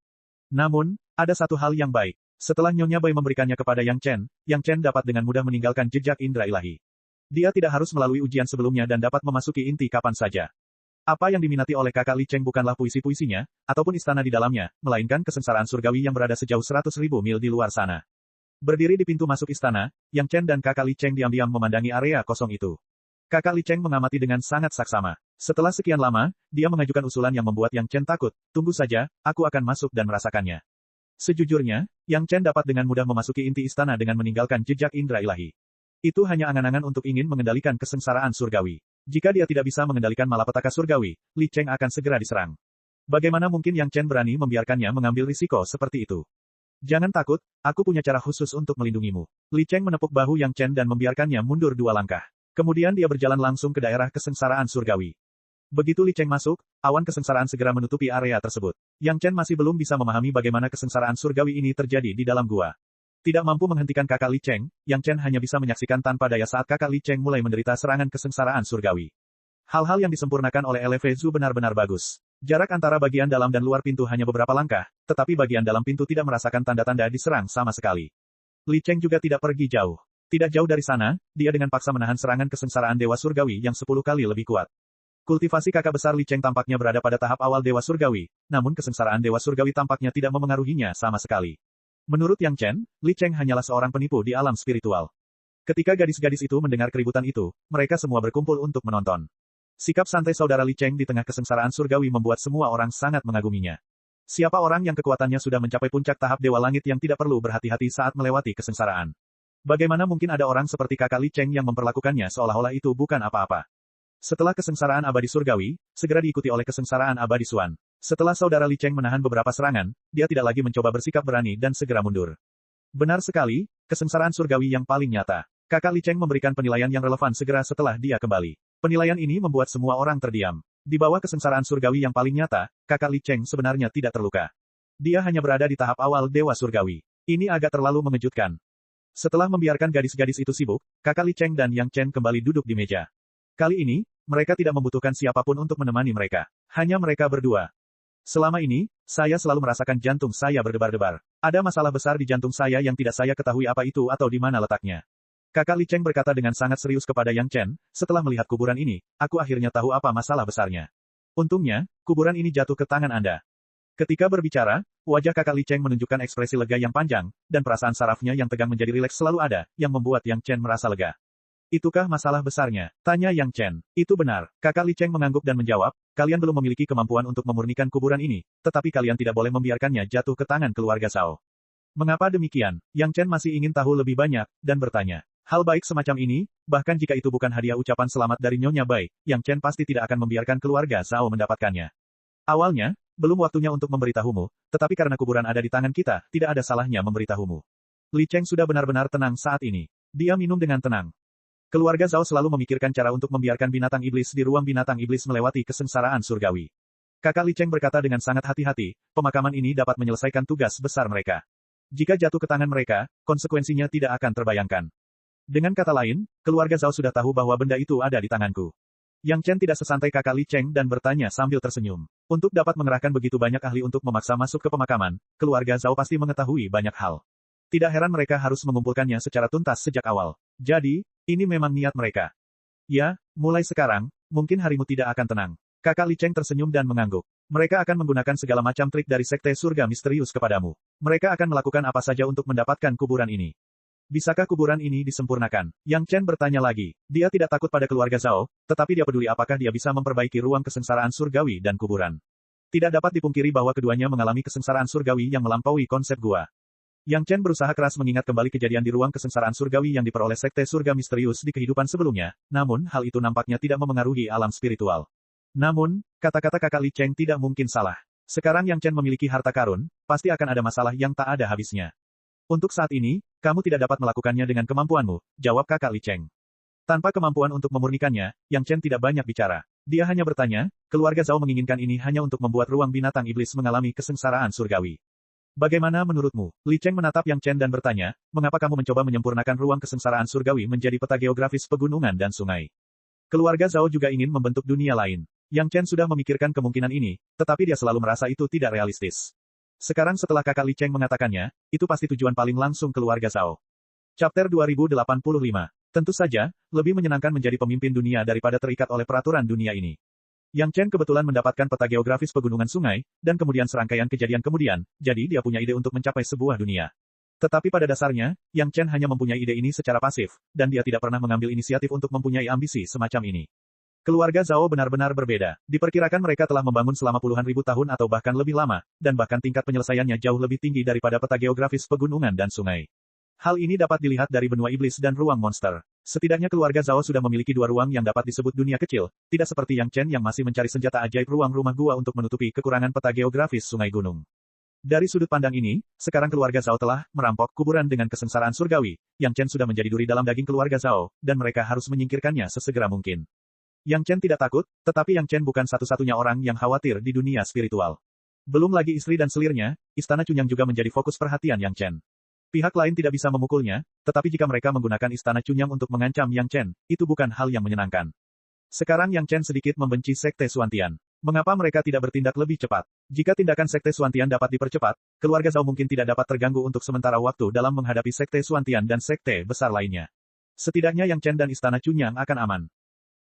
Speaker 1: Namun, ada satu hal yang baik. Setelah Nyonya Bai memberikannya kepada Yang Chen dapat dengan mudah meninggalkan jejak indera ilahi. Dia tidak harus melalui ujian sebelumnya dan dapat memasuki inti kapan saja. Apa yang diminati oleh kakak Li Cheng bukanlah puisi-puisinya, ataupun istana di dalamnya, melainkan kesengsaraan surgawi yang berada sejauh 100.000 mil di luar sana. Berdiri di pintu masuk istana, Yang Chen dan kakak Li Cheng diam-diam memandangi area kosong itu. Kakak Li Cheng mengamati dengan sangat saksama. Setelah sekian lama, dia mengajukan usulan yang membuat Yang Chen takut. Tunggu saja, aku akan masuk dan merasakannya. Sejujurnya, Yang Chen dapat dengan mudah memasuki inti istana dengan meninggalkan jejak indera ilahi. Itu hanya angan-angan untuk ingin mengendalikan kesengsaraan surgawi. Jika dia tidak bisa mengendalikan malapetaka surgawi, Li Cheng akan segera diserang. Bagaimana mungkin Yang Chen berani membiarkannya mengambil risiko seperti itu? Jangan takut, aku punya cara khusus untuk melindungimu. Li Cheng menepuk bahu Yang Chen dan membiarkannya mundur 2 langkah. Kemudian dia berjalan langsung ke daerah kesengsaraan surgawi. Begitu Li Cheng masuk, awan kesengsaraan segera menutupi area tersebut. Yang Chen masih belum bisa memahami bagaimana kesengsaraan surgawi ini terjadi di dalam gua. Tidak mampu menghentikan kakak Li Cheng, Yang Chen hanya bisa menyaksikan tanpa daya saat kakak Li Cheng mulai menderita serangan kesengsaraan surgawi. Hal-hal yang disempurnakan oleh LV Zhu benar-benar bagus. Jarak antara bagian dalam dan luar pintu hanya beberapa langkah, tetapi bagian dalam pintu tidak merasakan tanda-tanda diserang sama sekali. Li Cheng juga tidak pergi jauh. Tidak jauh dari sana, dia dengan paksa menahan serangan kesengsaraan Dewa Surgawi yang 10 kali lebih kuat. Kultivasi kakak besar Li Cheng tampaknya berada pada tahap awal Dewa Surgawi, namun kesengsaraan Dewa Surgawi tampaknya tidak memengaruhinya sama sekali. Menurut Yang Chen, Li Cheng hanyalah seorang penipu di alam spiritual. Ketika gadis-gadis itu mendengar keributan itu, mereka semua berkumpul untuk menonton. Sikap santai saudara Li Cheng di tengah kesengsaraan surgawi membuat semua orang sangat mengaguminya. Siapa orang yang kekuatannya sudah mencapai puncak tahap Dewa Langit yang tidak perlu berhati-hati saat melewati kesengsaraan? Bagaimana mungkin ada orang seperti kakak Li Cheng yang memperlakukannya seolah-olah itu bukan apa-apa? Setelah kesengsaraan abadi surgawi, segera diikuti oleh kesengsaraan abadi Suan. Setelah saudara Li Cheng menahan beberapa serangan, dia tidak lagi mencoba bersikap berani dan segera mundur. Benar sekali, kesengsaraan surgawi yang paling nyata. Kakak Li Cheng memberikan penilaian yang relevan segera setelah dia kembali. Penilaian ini membuat semua orang terdiam. Di bawah kesengsaraan surgawi yang paling nyata, kakak Li Cheng sebenarnya tidak terluka. Dia hanya berada di tahap awal Dewa Surgawi. Ini agak terlalu mengejutkan. Setelah membiarkan gadis-gadis itu sibuk, kakak Li Cheng dan Yang Chen kembali duduk di meja. Kali ini, mereka tidak membutuhkan siapapun untuk menemani mereka. Hanya mereka berdua. Selama ini, saya selalu merasakan jantung saya berdebar-debar. Ada masalah besar di jantung saya yang tidak saya ketahui apa itu atau di mana letaknya. Kakak Li Cheng berkata dengan sangat serius kepada Yang Chen, setelah melihat kuburan ini, aku akhirnya tahu apa masalah besarnya. Untungnya, kuburan ini jatuh ke tangan Anda. Ketika berbicara, wajah kakak Li Cheng menunjukkan ekspresi lega yang panjang, dan perasaan sarafnya yang tegang menjadi rileks selalu ada, yang membuat Yang Chen merasa lega. Itukah masalah besarnya? Tanya Yang Chen. Itu benar. Kakak Li Cheng mengangguk dan menjawab, kalian belum memiliki kemampuan untuk memurnikan kuburan ini, tetapi kalian tidak boleh membiarkannya jatuh ke tangan keluarga Zhao. Mengapa demikian? Yang Chen masih ingin tahu lebih banyak, dan bertanya. Hal baik semacam ini, bahkan jika itu bukan hadiah ucapan selamat dari Nyonya Bai, Yang Chen pasti tidak akan membiarkan keluarga Zhao mendapatkannya. Awalnya, belum waktunya untuk memberitahumu, tetapi karena kuburan ada di tangan kita, tidak ada salahnya memberitahumu. Li Cheng sudah benar-benar tenang saat ini. Dia minum dengan tenang. Keluarga Zhao selalu memikirkan cara untuk membiarkan binatang iblis di ruang binatang iblis melewati kesengsaraan surgawi. Kakak Li Cheng berkata dengan sangat hati-hati, pemakaman ini dapat menyelesaikan tugas besar mereka. Jika jatuh ke tangan mereka, konsekuensinya tidak akan terbayangkan. Dengan kata lain, keluarga Zhao sudah tahu bahwa benda itu ada di tanganku. Yang Chen tidak sesantai kakak Li Cheng dan bertanya sambil tersenyum. Untuk dapat mengerahkan begitu banyak ahli untuk memaksa masuk ke pemakaman, keluarga Zhao pasti mengetahui banyak hal. Tidak heran mereka harus mengumpulkannya secara tuntas sejak awal. Jadi, ini memang niat mereka. Ya, mulai sekarang, mungkin harimu tidak akan tenang. Kakak Li Cheng tersenyum dan mengangguk. Mereka akan menggunakan segala macam trik dari Sekte Surga Misterius kepadamu. Mereka akan melakukan apa saja untuk mendapatkan kuburan ini. Bisakah kuburan ini disempurnakan? Yang Chen bertanya lagi. Dia tidak takut pada keluarga Zhao, tetapi dia peduli apakah dia bisa memperbaiki ruang kesengsaraan surgawi dan kuburan. Tidak dapat dipungkiri bahwa keduanya mengalami kesengsaraan surgawi yang melampaui konsep gua. Yang Chen berusaha keras mengingat kembali kejadian di ruang kesengsaraan surgawi yang diperoleh Sekte Surga Misterius di kehidupan sebelumnya, namun hal itu nampaknya tidak memengaruhi alam spiritual. Namun, kata-kata kakak Li Cheng tidak mungkin salah. Sekarang Yang Chen memiliki harta karun, pasti akan ada masalah yang tak ada habisnya. Untuk saat ini, kamu tidak dapat melakukannya dengan kemampuanmu, jawab kakak Li Cheng. Tanpa kemampuan untuk memurnikannya, Yang Chen tidak banyak bicara. Dia hanya bertanya, keluarga Zhao menginginkan ini hanya untuk membuat ruang binatang iblis mengalami kesengsaraan surgawi. Bagaimana menurutmu? Li Cheng menatap Yang Chen dan bertanya, mengapa kamu mencoba menyempurnakan ruang kesengsaraan surgawi menjadi peta geografis pegunungan dan sungai? Keluarga Zhao juga ingin membentuk dunia lain. Yang Chen sudah memikirkan kemungkinan ini, tetapi dia selalu merasa itu tidak realistis. Sekarang setelah kakak Li Cheng mengatakannya, itu pasti tujuan paling langsung keluarga Zhao. Chapter 2085. Tentu saja, lebih menyenangkan menjadi pemimpin dunia daripada terikat oleh peraturan dunia ini. Yang Chen kebetulan mendapatkan peta geografis pegunungan sungai, dan kemudian serangkaian kejadian kemudian, jadi dia punya ide untuk mencapai sebuah dunia. Tetapi pada dasarnya, Yang Chen hanya mempunyai ide ini secara pasif, dan dia tidak pernah mengambil inisiatif untuk mempunyai ambisi semacam ini. Keluarga Zhao benar-benar berbeda. Diperkirakan mereka telah membangun selama puluhan ribu tahun atau bahkan lebih lama, dan bahkan tingkat penyelesaiannya jauh lebih tinggi daripada peta geografis pegunungan dan sungai. Hal ini dapat dilihat dari benua iblis dan ruang monster. Setidaknya keluarga Zhao sudah memiliki dua ruang yang dapat disebut dunia kecil, tidak seperti Yang Chen yang masih mencari senjata ajaib ruang rumah gua untuk menutupi kekurangan peta geografis sungai gunung. Dari sudut pandang ini, sekarang keluarga Zhao telah merampok kuburan dengan kesengsaraan surgawi. Yang Chen sudah menjadi duri dalam daging keluarga Zhao, dan mereka harus menyingkirkannya sesegera mungkin. Yang Chen tidak takut, tetapi Yang Chen bukan satu-satunya orang yang khawatir di dunia spiritual. Belum lagi istri dan selirnya, Istana Cunyang juga menjadi fokus perhatian Yang Chen. Pihak lain tidak bisa memukulnya, tetapi jika mereka menggunakan Istana Cunyang untuk mengancam Yang Chen, itu bukan hal yang menyenangkan. Sekarang Yang Chen sedikit membenci Sekte Suantian. Mengapa mereka tidak bertindak lebih cepat? Jika tindakan Sekte Suantian dapat dipercepat, keluarga Zhao mungkin tidak dapat terganggu untuk sementara waktu dalam menghadapi Sekte Suantian dan Sekte besar lainnya. Setidaknya Yang Chen dan Istana Cunyang akan aman.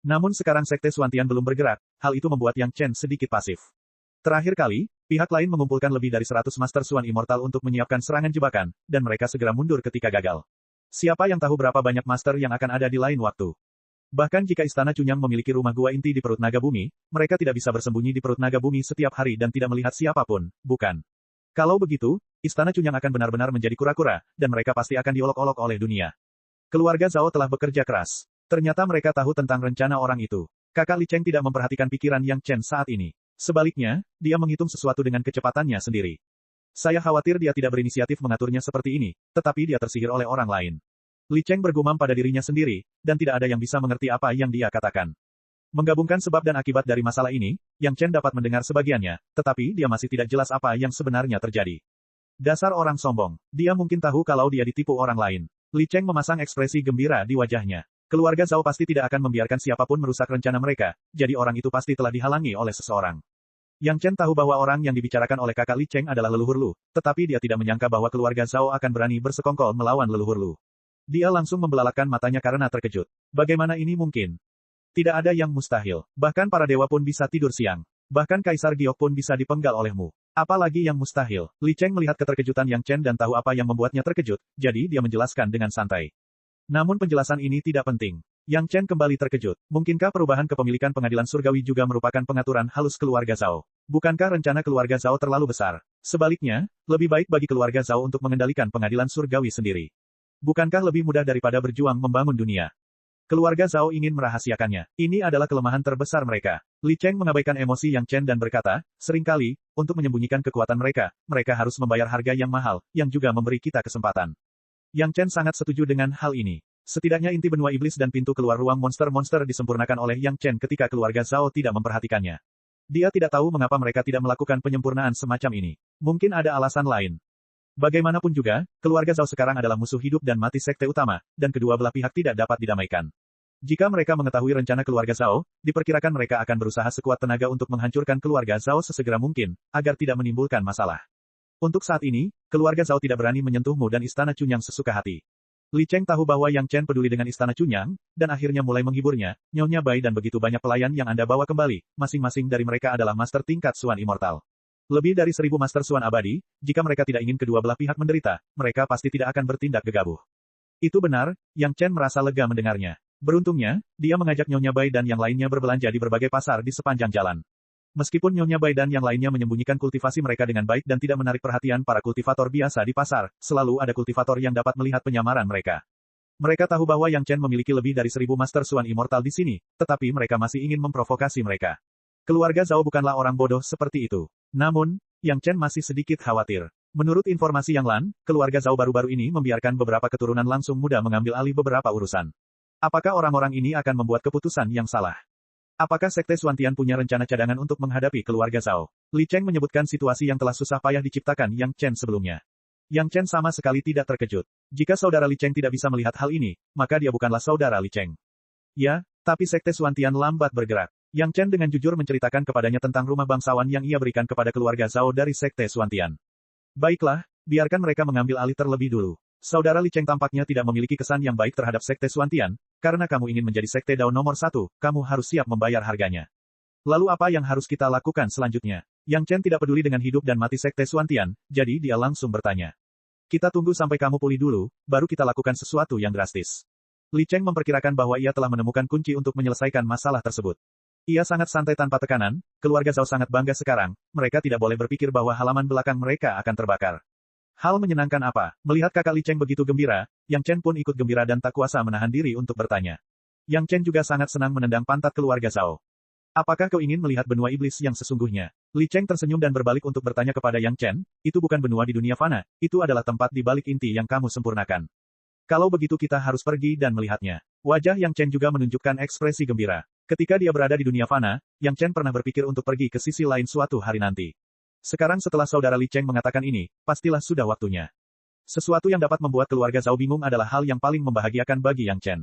Speaker 1: Namun sekarang Sekte Suantian belum bergerak, hal itu membuat Yang Chen sedikit pasif. Terakhir kali, pihak lain mengumpulkan lebih dari 100 Master Suan Immortal untuk menyiapkan serangan jebakan, dan mereka segera mundur ketika gagal. Siapa yang tahu berapa banyak Master yang akan ada di lain waktu? Bahkan jika Istana Cunyang memiliki rumah gua inti di perut naga bumi, mereka tidak bisa bersembunyi di perut naga bumi setiap hari dan tidak melihat siapapun, bukan? Kalau begitu, Istana Cunyang akan benar-benar menjadi kura-kura, dan mereka pasti akan diolok-olok oleh dunia. Keluarga Zhao telah bekerja keras. Ternyata mereka tahu tentang rencana orang itu. Kakak Li Cheng tidak memperhatikan pikiran Yang Chen saat ini. Sebaliknya, dia menghitung sesuatu dengan kecepatannya sendiri. Saya khawatir dia tidak berinisiatif mengaturnya seperti ini, tetapi dia tersihir oleh orang lain. Li Cheng bergumam pada dirinya sendiri, dan tidak ada yang bisa mengerti apa yang dia katakan. Menggabungkan sebab dan akibat dari masalah ini, Yang Chen dapat mendengar sebagiannya, tetapi dia masih tidak jelas apa yang sebenarnya terjadi. Dasar orang sombong. Dia mungkin tahu kalau dia ditipu orang lain. Li Cheng memasang ekspresi gembira di wajahnya. Keluarga Zhao pasti tidak akan membiarkan siapapun merusak rencana mereka, jadi orang itu pasti telah dihalangi oleh seseorang. Yang Chen tahu bahwa orang yang dibicarakan oleh kakak Li Cheng adalah leluhur Lu, tetapi dia tidak menyangka bahwa keluarga Zhao akan berani bersekongkol melawan leluhur Lu. Dia langsung membelalakan matanya karena terkejut. Bagaimana ini mungkin? Tidak ada yang mustahil. Bahkan para dewa pun bisa tidur siang. Bahkan Kaisar Giok pun bisa dipenggal olehmu. Apalagi yang mustahil. Li Cheng melihat keterkejutan Yang Chen dan tahu apa yang membuatnya terkejut, jadi dia menjelaskan dengan santai. Namun penjelasan ini tidak penting. Yang Chen kembali terkejut. Mungkinkah perubahan kepemilikan pengadilan surgawi juga merupakan pengaturan halus keluarga Zhao? Bukankah rencana keluarga Zhao terlalu besar? Sebaliknya, lebih baik bagi keluarga Zhao untuk mengendalikan pengadilan surgawi sendiri. Bukankah lebih mudah daripada berjuang membangun dunia? Keluarga Zhao ingin merahasiakannya. Ini adalah kelemahan terbesar mereka. Li Cheng mengabaikan emosi Yang Chen dan berkata, seringkali, untuk menyembunyikan kekuatan mereka, mereka harus membayar harga yang mahal, yang juga memberi kita kesempatan. Yang Chen sangat setuju dengan hal ini. Setidaknya inti benua iblis dan pintu keluar ruang monster-monster disempurnakan oleh Yang Chen ketika keluarga Zhao tidak memperhatikannya. Dia tidak tahu mengapa mereka tidak melakukan penyempurnaan semacam ini. Mungkin ada alasan lain. Bagaimanapun juga, keluarga Zhao sekarang adalah musuh hidup dan mati sekte utama, dan kedua belah pihak tidak dapat didamaikan. Jika mereka mengetahui rencana keluarga Zhao, diperkirakan mereka akan berusaha sekuat tenaga untuk menghancurkan keluarga Zhao sesegera mungkin, agar tidak menimbulkan masalah. Untuk saat ini, keluarga Zhao tidak berani menyentuhmu dan Istana Cunyang sesuka hati. Li Cheng tahu bahwa Yang Chen peduli dengan Istana Cunyang, dan akhirnya mulai menghiburnya, Nyonya Bai dan begitu banyak pelayan yang Anda bawa kembali, masing-masing dari mereka adalah master tingkat Suan Immortal. Lebih dari 1000 master Suan abadi, jika mereka tidak ingin kedua belah pihak menderita, mereka pasti tidak akan bertindak gegabah. Itu benar, Yang Chen merasa lega mendengarnya. Beruntungnya, dia mengajak Nyonya Bai dan yang lainnya berbelanja di berbagai pasar di sepanjang jalan. Meskipun Nyonya Bai dan yang lainnya menyembunyikan kultivasi mereka dengan baik dan tidak menarik perhatian para kultivator biasa di pasar, selalu ada kultivator yang dapat melihat penyamaran mereka. Mereka tahu bahwa Yang Chen memiliki lebih dari 1000 Master Suan Immortal di sini, tetapi mereka masih ingin memprovokasi mereka. Keluarga Zhao bukanlah orang bodoh seperti itu. Namun, Yang Chen masih sedikit khawatir. Menurut informasi Yang Lan, keluarga Zhao baru-baru ini membiarkan beberapa keturunan langsung muda mengambil alih beberapa urusan. Apakah orang-orang ini akan membuat keputusan yang salah? Apakah Sekte Xuantian punya rencana cadangan untuk menghadapi keluarga Zhao? Li Cheng menyebutkan situasi yang telah susah payah diciptakan Yang Chen sebelumnya. Yang Chen sama sekali tidak terkejut. Jika saudara Li Cheng tidak bisa melihat hal ini, maka dia bukanlah saudara Li Cheng. Ya, tapi Sekte Xuantian lambat bergerak. Yang Chen dengan jujur menceritakan kepadanya tentang rumah bangsawan yang ia berikan kepada keluarga Zhao dari Sekte Xuantian. Baiklah, biarkan mereka mengambil alih terlebih dulu. Saudara Li Cheng tampaknya tidak memiliki kesan yang baik terhadap Sekte Xuantian, karena kamu ingin menjadi Sekte Dao nomor 1, kamu harus siap membayar harganya. Lalu apa yang harus kita lakukan selanjutnya? Yang Chen tidak peduli dengan hidup dan mati Sekte Xuantian, jadi dia langsung bertanya. Kita tunggu sampai kamu pulih dulu, baru kita lakukan sesuatu yang drastis. Li Cheng memperkirakan bahwa ia telah menemukan kunci untuk menyelesaikan masalah tersebut. Ia sangat santai tanpa tekanan, keluarga Zhao sangat bangga sekarang, mereka tidak boleh berpikir bahwa halaman belakang mereka akan terbakar. Hal menyenangkan apa? Melihat kakak Li Cheng begitu gembira, Yang Chen pun ikut gembira dan tak kuasa menahan diri untuk bertanya. Yang Chen juga sangat senang menendang pantat keluarga Zhao. Apakah kau ingin melihat benua iblis yang sesungguhnya? Li Cheng tersenyum dan berbalik untuk bertanya kepada Yang Chen, itu bukan benua di dunia fana, itu adalah tempat di balik inti yang kamu sempurnakan. Kalau begitu kita harus pergi dan melihatnya. Wajah Yang Chen juga menunjukkan ekspresi gembira. Ketika dia berada di dunia fana, Yang Chen pernah berpikir untuk pergi ke sisi lain suatu hari nanti. Sekarang setelah saudara Li Cheng mengatakan ini, pastilah sudah waktunya. Sesuatu yang dapat membuat keluarga Zhao bingung adalah hal yang paling membahagiakan bagi Yang Chen.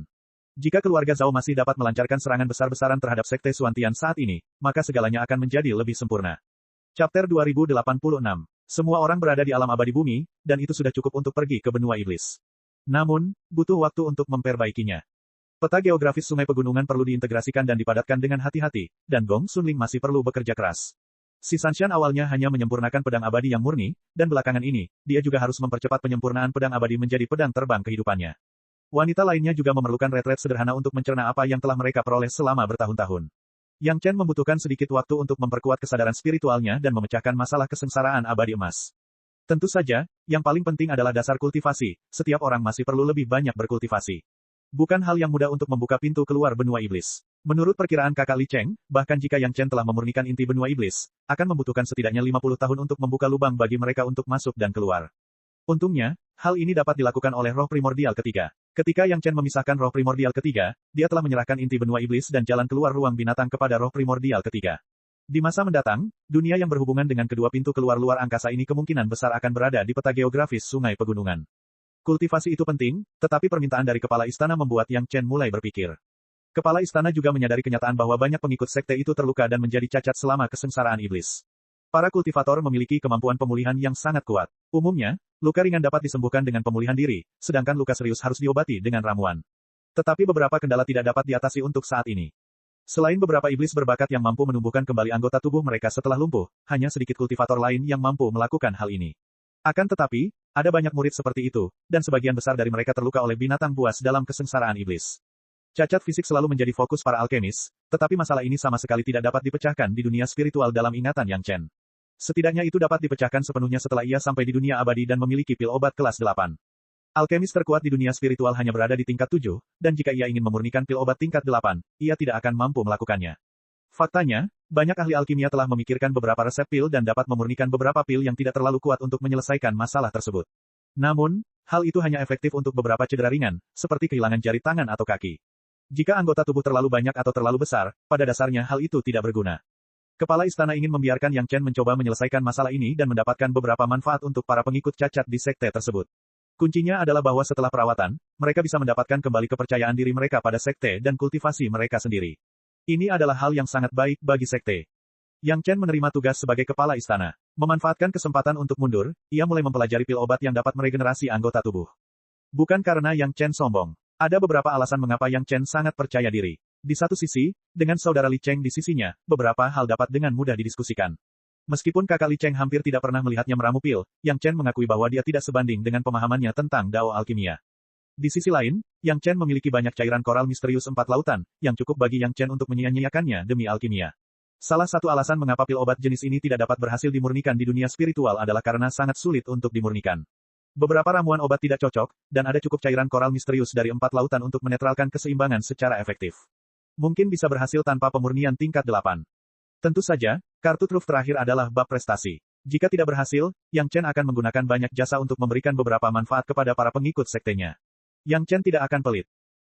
Speaker 1: Jika keluarga Zhao masih dapat melancarkan serangan besar-besaran terhadap Sekte Xuantian saat ini, maka segalanya akan menjadi lebih sempurna. Chapter 2086. Semua orang berada di alam abadi bumi, dan itu sudah cukup untuk pergi ke benua iblis. Namun, butuh waktu untuk memperbaikinya. Peta geografis sungai pegunungan perlu diintegrasikan dan dipadatkan dengan hati-hati, dan Gong Sunling masih perlu bekerja keras. Si Sanshan awalnya hanya menyempurnakan pedang abadi yang murni, dan belakangan ini, dia juga harus mempercepat penyempurnaan pedang abadi menjadi pedang terbang kehidupannya. Wanita lainnya juga memerlukan retret sederhana untuk mencerna apa yang telah mereka peroleh selama bertahun-tahun. Yang Chen membutuhkan sedikit waktu untuk memperkuat kesadaran spiritualnya dan memecahkan masalah kesengsaraan abadi emas. Tentu saja, yang paling penting adalah dasar kultivasi, setiap orang masih perlu lebih banyak berkultivasi. Bukan hal yang mudah untuk membuka pintu keluar benua iblis. Menurut perkiraan kakak Li Cheng, bahkan jika Yang Chen telah memurnikan inti benua iblis, akan membutuhkan setidaknya 50 tahun untuk membuka lubang bagi mereka untuk masuk dan keluar. Untungnya, hal ini dapat dilakukan oleh roh primordial ketiga. Ketika Yang Chen memisahkan roh primordial ketiga, dia telah menyerahkan inti benua iblis dan jalan keluar ruang binatang kepada roh primordial ketiga. Di masa mendatang, dunia yang berhubungan dengan kedua pintu keluar luar angkasa ini kemungkinan besar akan berada di peta geografis sungai pegunungan. Kultivasi itu penting, tetapi permintaan dari kepala istana membuat Yang Chen mulai berpikir. Kepala istana juga menyadari kenyataan bahwa banyak pengikut sekte itu terluka dan menjadi cacat selama kesengsaraan iblis. Para kultivator memiliki kemampuan pemulihan yang sangat kuat. Umumnya, luka ringan dapat disembuhkan dengan pemulihan diri, sedangkan luka serius harus diobati dengan ramuan. Tetapi beberapa kendala tidak dapat diatasi untuk saat ini. Selain beberapa iblis berbakat yang mampu menumbuhkan kembali anggota tubuh mereka setelah lumpuh, hanya sedikit kultivator lain yang mampu melakukan hal ini. Akan tetapi, ada banyak murid seperti itu, dan sebagian besar dari mereka terluka oleh binatang buas dalam kesengsaraan iblis. Cacat fisik selalu menjadi fokus para alkemis, tetapi masalah ini sama sekali tidak dapat dipecahkan di dunia spiritual dalam ingatan Yang Chen. Setidaknya itu dapat dipecahkan sepenuhnya setelah ia sampai di dunia abadi dan memiliki pil obat kelas 8. Alkemis terkuat di dunia spiritual hanya berada di tingkat 7, dan jika ia ingin memurnikan pil obat tingkat 8, ia tidak akan mampu melakukannya. Faktanya, banyak ahli alkimia telah memikirkan beberapa resep pil dan dapat memurnikan beberapa pil yang tidak terlalu kuat untuk menyelesaikan masalah tersebut. Namun, hal itu hanya efektif untuk beberapa cedera ringan, seperti kehilangan jari tangan atau kaki. Jika anggota tubuh terlalu banyak atau terlalu besar, pada dasarnya hal itu tidak berguna. Kepala istana ingin membiarkan Yang Chen mencoba menyelesaikan masalah ini dan mendapatkan beberapa manfaat untuk para pengikut cacat di sekte tersebut. Kuncinya adalah bahwa setelah perawatan, mereka bisa mendapatkan kembali kepercayaan diri mereka pada sekte dan kultivasi mereka sendiri. Ini adalah hal yang sangat baik bagi sekte. Yang Chen menerima tugas sebagai kepala istana. Memanfaatkan kesempatan untuk mundur, ia mulai mempelajari pil obat yang dapat meregenerasi anggota tubuh. Bukan karena Yang Chen sombong. Ada beberapa alasan mengapa Yang Chen sangat percaya diri. Di satu sisi, dengan saudara Li Cheng di sisinya, beberapa hal dapat dengan mudah didiskusikan. Meskipun kakak Li Cheng hampir tidak pernah melihatnya meramu pil, Yang Chen mengakui bahwa dia tidak sebanding dengan pemahamannya tentang Dao alkimia. Di sisi lain, Yang Chen memiliki banyak cairan koral misterius 4 lautan, yang cukup bagi Yang Chen untuk menyia-nyiakannya demi alkimia. Salah satu alasan mengapa pil obat jenis ini tidak dapat berhasil dimurnikan di dunia spiritual adalah karena sangat sulit untuk dimurnikan. Beberapa ramuan obat tidak cocok, dan ada cukup cairan koral misterius dari 4 lautan untuk menetralkan keseimbangan secara efektif. Mungkin bisa berhasil tanpa pemurnian tingkat 8. Tentu saja, kartu truf terakhir adalah bab prestasi. Jika tidak berhasil, Yang Chen akan menggunakan banyak jasa untuk memberikan beberapa manfaat kepada para pengikut sektenya. Yang Chen tidak akan pelit.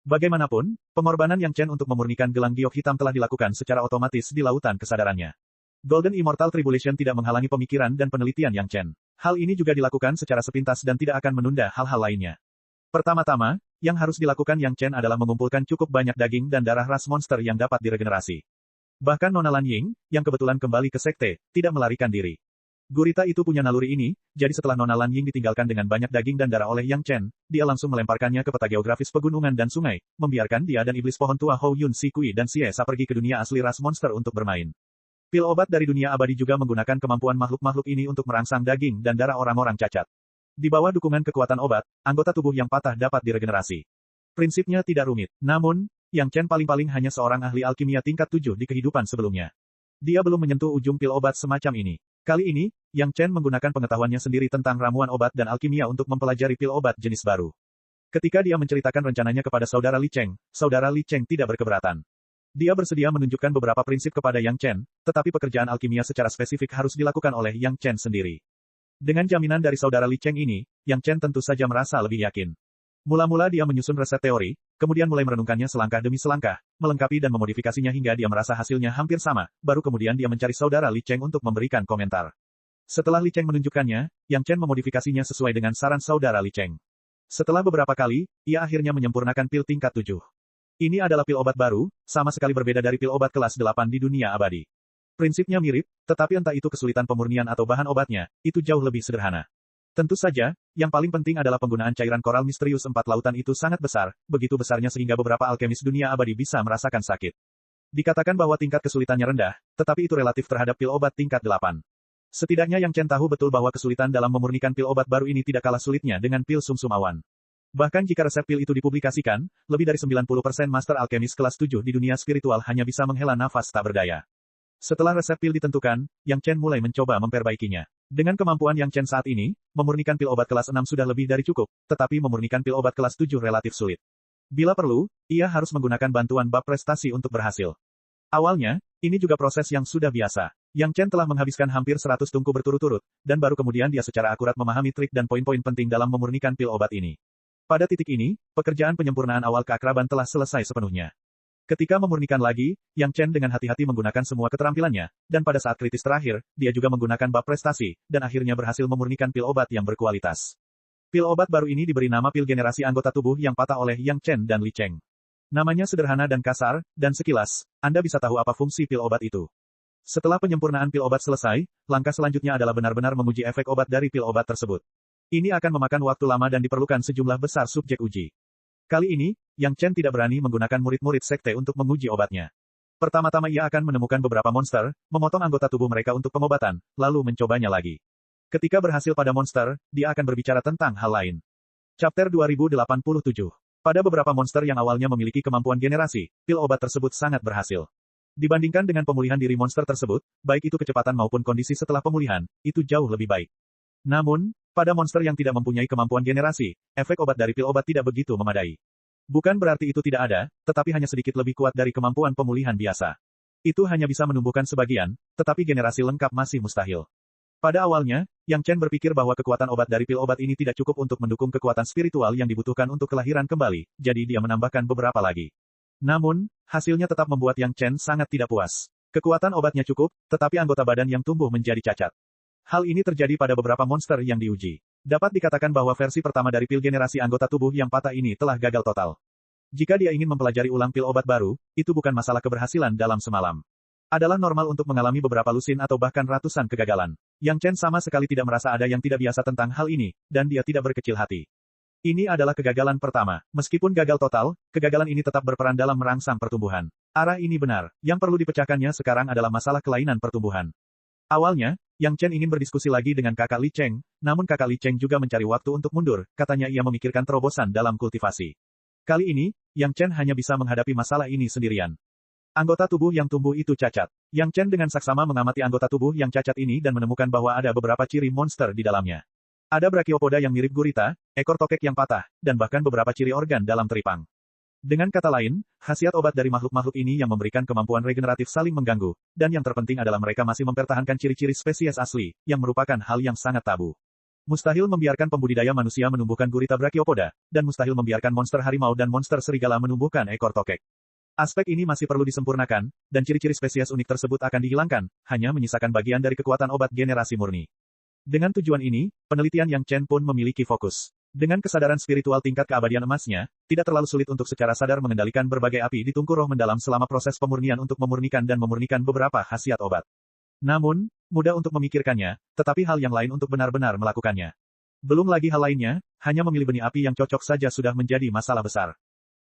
Speaker 1: Bagaimanapun, pengorbanan Yang Chen untuk memurnikan gelang giok hitam telah dilakukan secara otomatis di lautan kesadarannya. Golden Immortal Tribulation tidak menghalangi pemikiran dan penelitian Yang Chen. Hal ini juga dilakukan secara sepintas dan tidak akan menunda hal-hal lainnya. Pertama-tama, yang harus dilakukan Yang Chen adalah mengumpulkan cukup banyak daging dan darah ras monster yang dapat diregenerasi. Bahkan Nona Lan Ying, yang kebetulan kembali ke sekte, tidak melarikan diri. Gurita itu punya naluri ini, jadi setelah Nona Lan Ying ditinggalkan dengan banyak daging dan darah oleh Yang Chen, dia langsung melemparkannya ke peta geografis pegunungan dan sungai, membiarkan dia dan iblis pohon tua Hou Yun Si Kui dan Xie Sa pergi ke dunia asli ras monster untuk bermain. Pil obat dari dunia abadi juga menggunakan kemampuan makhluk-makhluk ini untuk merangsang daging dan darah orang-orang cacat. Di bawah dukungan kekuatan obat, anggota tubuh yang patah dapat diregenerasi. Prinsipnya tidak rumit. Namun, Yang Chen paling-paling hanya seorang ahli alkimia tingkat 7 di kehidupan sebelumnya. Dia belum menyentuh ujung pil obat semacam ini. Kali ini, Yang Chen menggunakan pengetahuannya sendiri tentang ramuan obat dan alkimia untuk mempelajari pil obat jenis baru. Ketika dia menceritakan rencananya kepada saudara Li Cheng tidak berkeberatan. Dia bersedia menunjukkan beberapa prinsip kepada Yang Chen, tetapi pekerjaan alkimia secara spesifik harus dilakukan oleh Yang Chen sendiri. Dengan jaminan dari saudara Li Cheng ini, Yang Chen tentu saja merasa lebih yakin. Mula-mula dia menyusun resep teori, kemudian mulai merenungkannya selangkah demi selangkah, melengkapi dan memodifikasinya hingga dia merasa hasilnya hampir sama, baru kemudian dia mencari saudara Li Cheng untuk memberikan komentar. Setelah Li Cheng menunjukkannya, Yang Chen memodifikasinya sesuai dengan saran saudara Li Cheng. Setelah beberapa kali, ia akhirnya menyempurnakan pil tingkat 7. Ini adalah pil obat baru, sama sekali berbeda dari pil obat kelas 8 di dunia abadi. Prinsipnya mirip, tetapi entah itu kesulitan pemurnian atau bahan obatnya, itu jauh lebih sederhana. Tentu saja, yang paling penting adalah penggunaan cairan koral misterius 4 lautan itu sangat besar, begitu besarnya sehingga beberapa alkemis dunia abadi bisa merasakan sakit. Dikatakan bahwa tingkat kesulitannya rendah, tetapi itu relatif terhadap pil obat tingkat 8. Setidaknya Yang Chen tahu betul bahwa kesulitan dalam memurnikan pil obat baru ini tidak kalah sulitnya dengan pil sumsum awan. Bahkan jika resep pil itu dipublikasikan, lebih dari 90% master alkemis kelas 7 di dunia spiritual hanya bisa menghela nafas tak berdaya. Setelah resep pil ditentukan, Yang Chen mulai mencoba memperbaikinya. Dengan kemampuan Yang Chen saat ini, memurnikan pil obat kelas 6 sudah lebih dari cukup, tetapi memurnikan pil obat kelas 7 relatif sulit. Bila perlu, ia harus menggunakan bantuan bab prestasi untuk berhasil. Awalnya, ini juga proses yang sudah biasa. Yang Chen telah menghabiskan hampir 100 tungku berturut-turut, dan baru kemudian dia secara akurat memahami trik dan poin-poin penting dalam memurnikan pil obat ini. Pada titik ini, pekerjaan penyempurnaan awal keakraban telah selesai sepenuhnya. Ketika memurnikan lagi, Yang Chen dengan hati-hati menggunakan semua keterampilannya, dan pada saat kritis terakhir, dia juga menggunakan bab prestasi, dan akhirnya berhasil memurnikan pil obat yang berkualitas. Pil obat baru ini diberi nama pil generasi anggota tubuh yang patah oleh Yang Chen dan Li Cheng. Namanya sederhana dan kasar, dan sekilas, Anda bisa tahu apa fungsi pil obat itu. Setelah penyempurnaan pil obat selesai, langkah selanjutnya adalah benar-benar menguji efek obat dari pil obat tersebut. Ini akan memakan waktu lama dan diperlukan sejumlah besar subjek uji. Kali ini, Yang Chen tidak berani menggunakan murid-murid sekte untuk menguji obatnya. Pertama-tama ia akan menemukan beberapa monster, memotong anggota tubuh mereka untuk pengobatan, lalu mencobanya lagi. Ketika berhasil pada monster, dia akan berbicara tentang hal lain. Chapter 2087. Pada beberapa monster yang awalnya memiliki kemampuan generasi, pil obat tersebut sangat berhasil. Dibandingkan dengan pemulihan diri monster tersebut, baik itu kecepatan maupun kondisi setelah pemulihan, itu jauh lebih baik. Namun, pada monster yang tidak mempunyai kemampuan generasi, efek obat dari pil obat tidak begitu memadai. Bukan berarti itu tidak ada, tetapi hanya sedikit lebih kuat dari kemampuan pemulihan biasa. Itu hanya bisa menumbuhkan sebagian, tetapi generasi lengkap masih mustahil. Pada awalnya, Yang Chen berpikir bahwa kekuatan obat dari pil obat ini tidak cukup untuk mendukung kekuatan spiritual yang dibutuhkan untuk kelahiran kembali, jadi dia menambahkan beberapa lagi. Namun, hasilnya tetap membuat Yang Chen sangat tidak puas. Kekuatan obatnya cukup, tetapi anggota badan yang tumbuh menjadi cacat. Hal ini terjadi pada beberapa monster yang diuji. Dapat dikatakan bahwa versi pertama dari pil generasi anggota tubuh yang patah ini telah gagal total. Jika dia ingin mempelajari ulang pil obat baru, itu bukan masalah keberhasilan dalam semalam. Adalah normal untuk mengalami beberapa lusin atau bahkan ratusan kegagalan. Yang Chen sama sekali tidak merasa ada yang tidak biasa tentang hal ini, dan dia tidak berkecil hati. Ini adalah kegagalan pertama. Meskipun gagal total, kegagalan ini tetap berperan dalam merangsang pertumbuhan. Arah ini benar. Yang perlu dipecahkannya sekarang adalah masalah kelainan pertumbuhan. Awalnya, Yang Chen ingin berdiskusi lagi dengan kakak Li Cheng, namun kakak Li Cheng juga mencari waktu untuk mundur, katanya ia memikirkan terobosan dalam kultivasi. Kali ini, Yang Chen hanya bisa menghadapi masalah ini sendirian. Anggota tubuh yang tumbuh itu cacat. Yang Chen dengan saksama mengamati anggota tubuh yang cacat ini dan menemukan bahwa ada beberapa ciri monster di dalamnya. Ada Brachiopoda yang mirip gurita, ekor tokek yang patah, dan bahkan beberapa ciri organ dalam teripang. Dengan kata lain, khasiat obat dari makhluk-makhluk ini yang memberikan kemampuan regeneratif saling mengganggu, dan yang terpenting adalah mereka masih mempertahankan ciri-ciri spesies asli, yang merupakan hal yang sangat tabu. Mustahil membiarkan pembudidaya manusia menumbuhkan gurita brachiopoda, dan mustahil membiarkan monster harimau dan monster serigala menumbuhkan ekor tokek. Aspek ini masih perlu disempurnakan, dan ciri-ciri spesies unik tersebut akan dihilangkan, hanya menyisakan bagian dari kekuatan obat generasi murni. Dengan tujuan ini, penelitian Yang Chen pun memiliki fokus. Dengan kesadaran spiritual tingkat keabadian emasnya, tidak terlalu sulit untuk secara sadar mengendalikan berbagai api di tungku roh mendalam selama proses pemurnian untuk memurnikan dan memurnikan beberapa khasiat obat. Namun, mudah untuk memikirkannya, tetapi hal yang lain untuk benar-benar melakukannya. Belum lagi hal lainnya, hanya memilih benih api yang cocok saja sudah menjadi masalah besar.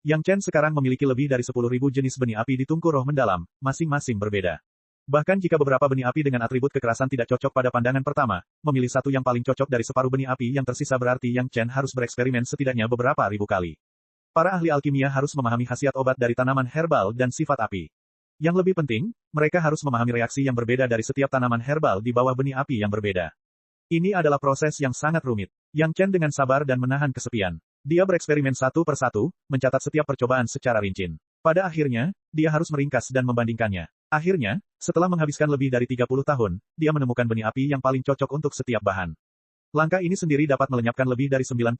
Speaker 1: Yang Chen sekarang memiliki lebih dari 10.000 jenis benih api di tungku roh mendalam, masing-masing berbeda. Bahkan jika beberapa benih api dengan atribut kekerasan tidak cocok pada pandangan pertama, memilih satu yang paling cocok dari separuh benih api yang tersisa berarti Yang Chen harus bereksperimen setidaknya beberapa ribu kali. Para ahli alkimia harus memahami khasiat obat dari tanaman herbal dan sifat api. Yang lebih penting, mereka harus memahami reaksi yang berbeda dari setiap tanaman herbal di bawah benih api yang berbeda. Ini adalah proses yang sangat rumit. Yang Chen dengan sabar dan menahan kesepian. Dia bereksperimen satu per satu, mencatat setiap percobaan secara rinci. Pada akhirnya, dia harus meringkas dan membandingkannya. Akhirnya, setelah menghabiskan lebih dari 30 tahun, dia menemukan benih api yang paling cocok untuk setiap bahan. Langkah ini sendiri dapat melenyapkan lebih dari 99%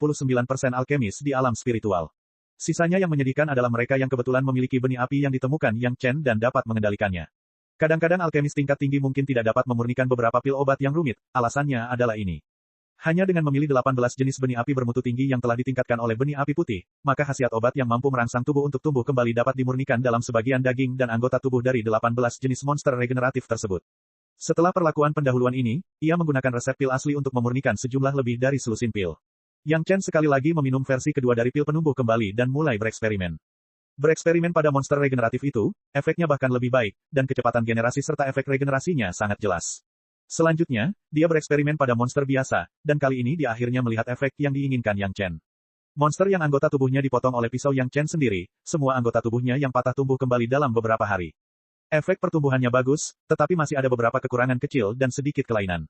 Speaker 1: alkemis di alam spiritual. Sisanya yang menyedihkan adalah mereka yang kebetulan memiliki benih api yang ditemukan Yang Chen dan dapat mengendalikannya. Kadang-kadang alkemis tingkat tinggi mungkin tidak dapat memurnikan beberapa pil obat yang rumit, alasannya adalah ini. Hanya dengan memilih 18 jenis benih api bermutu tinggi yang telah ditingkatkan oleh benih api putih, maka khasiat obat yang mampu merangsang tubuh untuk tumbuh kembali dapat dimurnikan dalam sebagian daging dan anggota tubuh dari 18 jenis monster regeneratif tersebut. Setelah perlakuan pendahuluan ini, ia menggunakan resep pil asli untuk memurnikan sejumlah lebih dari selusin pil. Yang Chen sekali lagi meminum versi kedua dari pil penumbuh kembali dan mulai bereksperimen. Bereksperimen pada monster regeneratif itu, efeknya bahkan lebih baik, dan kecepatan generasi serta efek regenerasinya sangat jelas. Selanjutnya, dia bereksperimen pada monster biasa, dan kali ini dia akhirnya melihat efek yang diinginkan Yang Chen. Monster yang anggota tubuhnya dipotong oleh pisau Yang Chen sendiri, semua anggota tubuhnya yang patah tumbuh kembali dalam beberapa hari. Efek pertumbuhannya bagus, tetapi masih ada beberapa kekurangan kecil dan sedikit kelainan.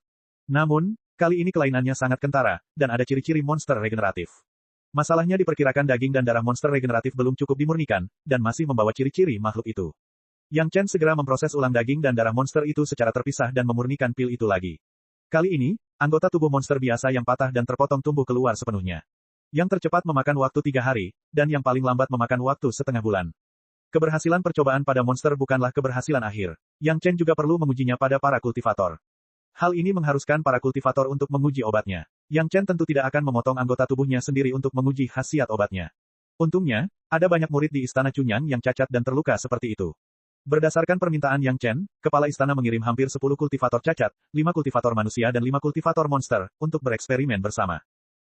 Speaker 1: Namun, kali ini kelainannya sangat kentara, dan ada ciri-ciri monster regeneratif. Masalahnya diperkirakan daging dan darah monster regeneratif belum cukup dimurnikan, dan masih membawa ciri-ciri makhluk itu. Yang Chen segera memproses ulang daging dan darah monster itu secara terpisah dan memurnikan pil itu lagi. Kali ini, anggota tubuh monster biasa yang patah dan terpotong tumbuh keluar sepenuhnya. Yang tercepat memakan waktu 3 hari, dan yang paling lambat memakan waktu setengah bulan. Keberhasilan percobaan pada monster bukanlah keberhasilan akhir. Yang Chen juga perlu mengujinya pada para kultivator. Hal ini mengharuskan para kultivator untuk menguji obatnya. Yang Chen tentu tidak akan memotong anggota tubuhnya sendiri untuk menguji khasiat obatnya. Untungnya, ada banyak murid di Istana Chunyang yang cacat dan terluka seperti itu. Berdasarkan permintaan Yang Chen, kepala istana mengirim hampir 10 kultivator cacat, 5 kultivator manusia dan 5 kultivator monster, untuk bereksperimen bersama.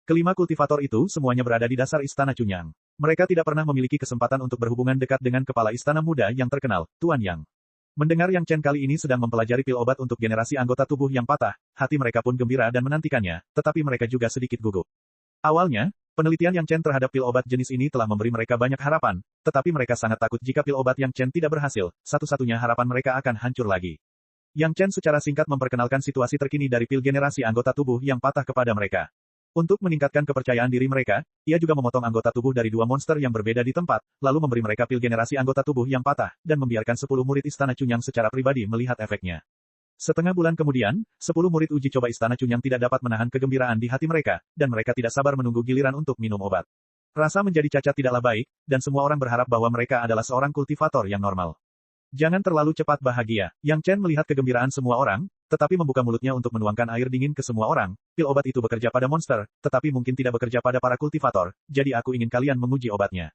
Speaker 1: Kelima kultivator itu semuanya berada di dasar Istana Chunyang. Mereka tidak pernah memiliki kesempatan untuk berhubungan dekat dengan kepala istana muda yang terkenal, Tuan Yang. Mendengar Yang Chen kali ini sedang mempelajari pil obat untuk generasi anggota tubuh yang patah, hati mereka pun gembira dan menantikannya, tetapi mereka juga sedikit gugup. Awalnya, penelitian Yang Chen terhadap pil obat jenis ini telah memberi mereka banyak harapan, tetapi mereka sangat takut jika pil obat Yang Chen tidak berhasil, satu-satunya harapan mereka akan hancur lagi. Yang Chen secara singkat memperkenalkan situasi terkini dari pil generasi anggota tubuh yang patah kepada mereka. Untuk meningkatkan kepercayaan diri mereka, ia juga memotong anggota tubuh dari 2 monster yang berbeda di tempat, lalu memberi mereka pil generasi anggota tubuh yang patah, dan membiarkan 10 murid Istana Chunyang secara pribadi melihat efeknya. Setengah bulan kemudian, 10 murid uji coba Istana Chunyang tidak dapat menahan kegembiraan di hati mereka, dan mereka tidak sabar menunggu giliran untuk minum obat. Rasa menjadi cacat tidaklah baik, dan semua orang berharap bahwa mereka adalah seorang kultivator yang normal. Jangan terlalu cepat bahagia. Yang Chen melihat kegembiraan semua orang, tetapi membuka mulutnya untuk menuangkan air dingin ke semua orang. Pil obat itu bekerja pada monster, tetapi mungkin tidak bekerja pada para kultivator, jadi aku ingin kalian menguji obatnya.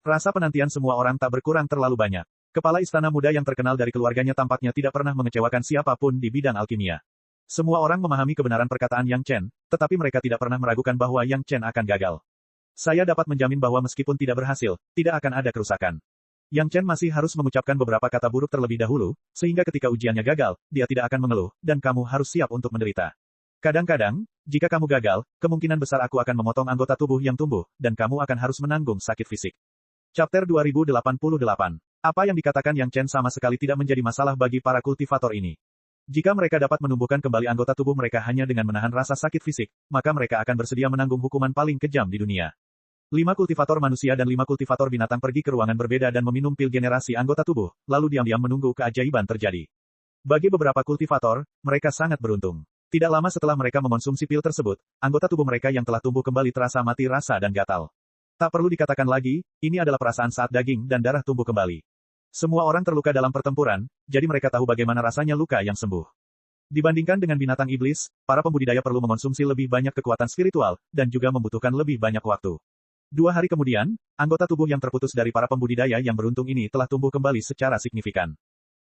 Speaker 1: Rasa penantian semua orang tak berkurang terlalu banyak. Kepala istana muda yang terkenal dari keluarganya tampaknya tidak pernah mengecewakan siapapun di bidang alkimia. Semua orang memahami kebenaran perkataan Yang Chen, tetapi mereka tidak pernah meragukan bahwa Yang Chen akan gagal. Saya dapat menjamin bahwa meskipun tidak berhasil, tidak akan ada kerusakan. Yang Chen masih harus mengucapkan beberapa kata buruk terlebih dahulu, sehingga ketika ujiannya gagal, dia tidak akan mengeluh, dan kamu harus siap untuk menderita. Kadang-kadang, jika kamu gagal, kemungkinan besar aku akan memotong anggota tubuh yang tumbuh, dan kamu akan harus menanggung sakit fisik. Chapter 2088. Apa yang dikatakan Yang Chen sama sekali tidak menjadi masalah bagi para kultivator ini. Jika mereka dapat menumbuhkan kembali anggota tubuh mereka hanya dengan menahan rasa sakit fisik, maka mereka akan bersedia menanggung hukuman paling kejam di dunia. 5 kultivator manusia dan 5 kultivator binatang pergi ke ruangan berbeda dan meminum pil generasi anggota tubuh, lalu diam-diam menunggu keajaiban terjadi. Bagi beberapa kultivator, mereka sangat beruntung. Tidak lama setelah mereka mengonsumsi pil tersebut, anggota tubuh mereka yang telah tumbuh kembali terasa mati rasa dan gatal. Tak perlu dikatakan lagi, ini adalah perasaan saat daging dan darah tumbuh kembali. Semua orang terluka dalam pertempuran, jadi mereka tahu bagaimana rasanya luka yang sembuh. Dibandingkan dengan binatang iblis, para pembudidaya perlu mengonsumsi lebih banyak kekuatan spiritual, dan juga membutuhkan lebih banyak waktu. 2 hari kemudian, anggota tubuh yang terputus dari para pembudidaya yang beruntung ini telah tumbuh kembali secara signifikan.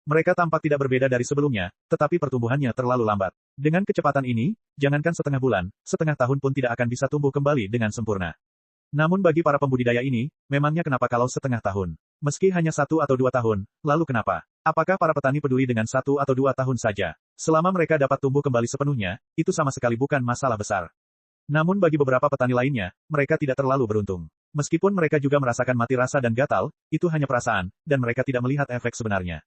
Speaker 1: Mereka tampak tidak berbeda dari sebelumnya, tetapi pertumbuhannya terlalu lambat. Dengan kecepatan ini, jangankan setengah bulan, setengah tahun pun tidak akan bisa tumbuh kembali dengan sempurna. Namun bagi para pembudidaya ini, memangnya kenapa kalau setengah tahun? Meski hanya 1 atau 2 tahun, lalu kenapa? Apakah para petani peduli dengan 1 atau 2 tahun saja? Selama mereka dapat tumbuh kembali sepenuhnya, itu sama sekali bukan masalah besar. Namun bagi beberapa petani lainnya, mereka tidak terlalu beruntung. Meskipun mereka juga merasakan mati rasa dan gatal, itu hanya perasaan, dan mereka tidak melihat efek sebenarnya.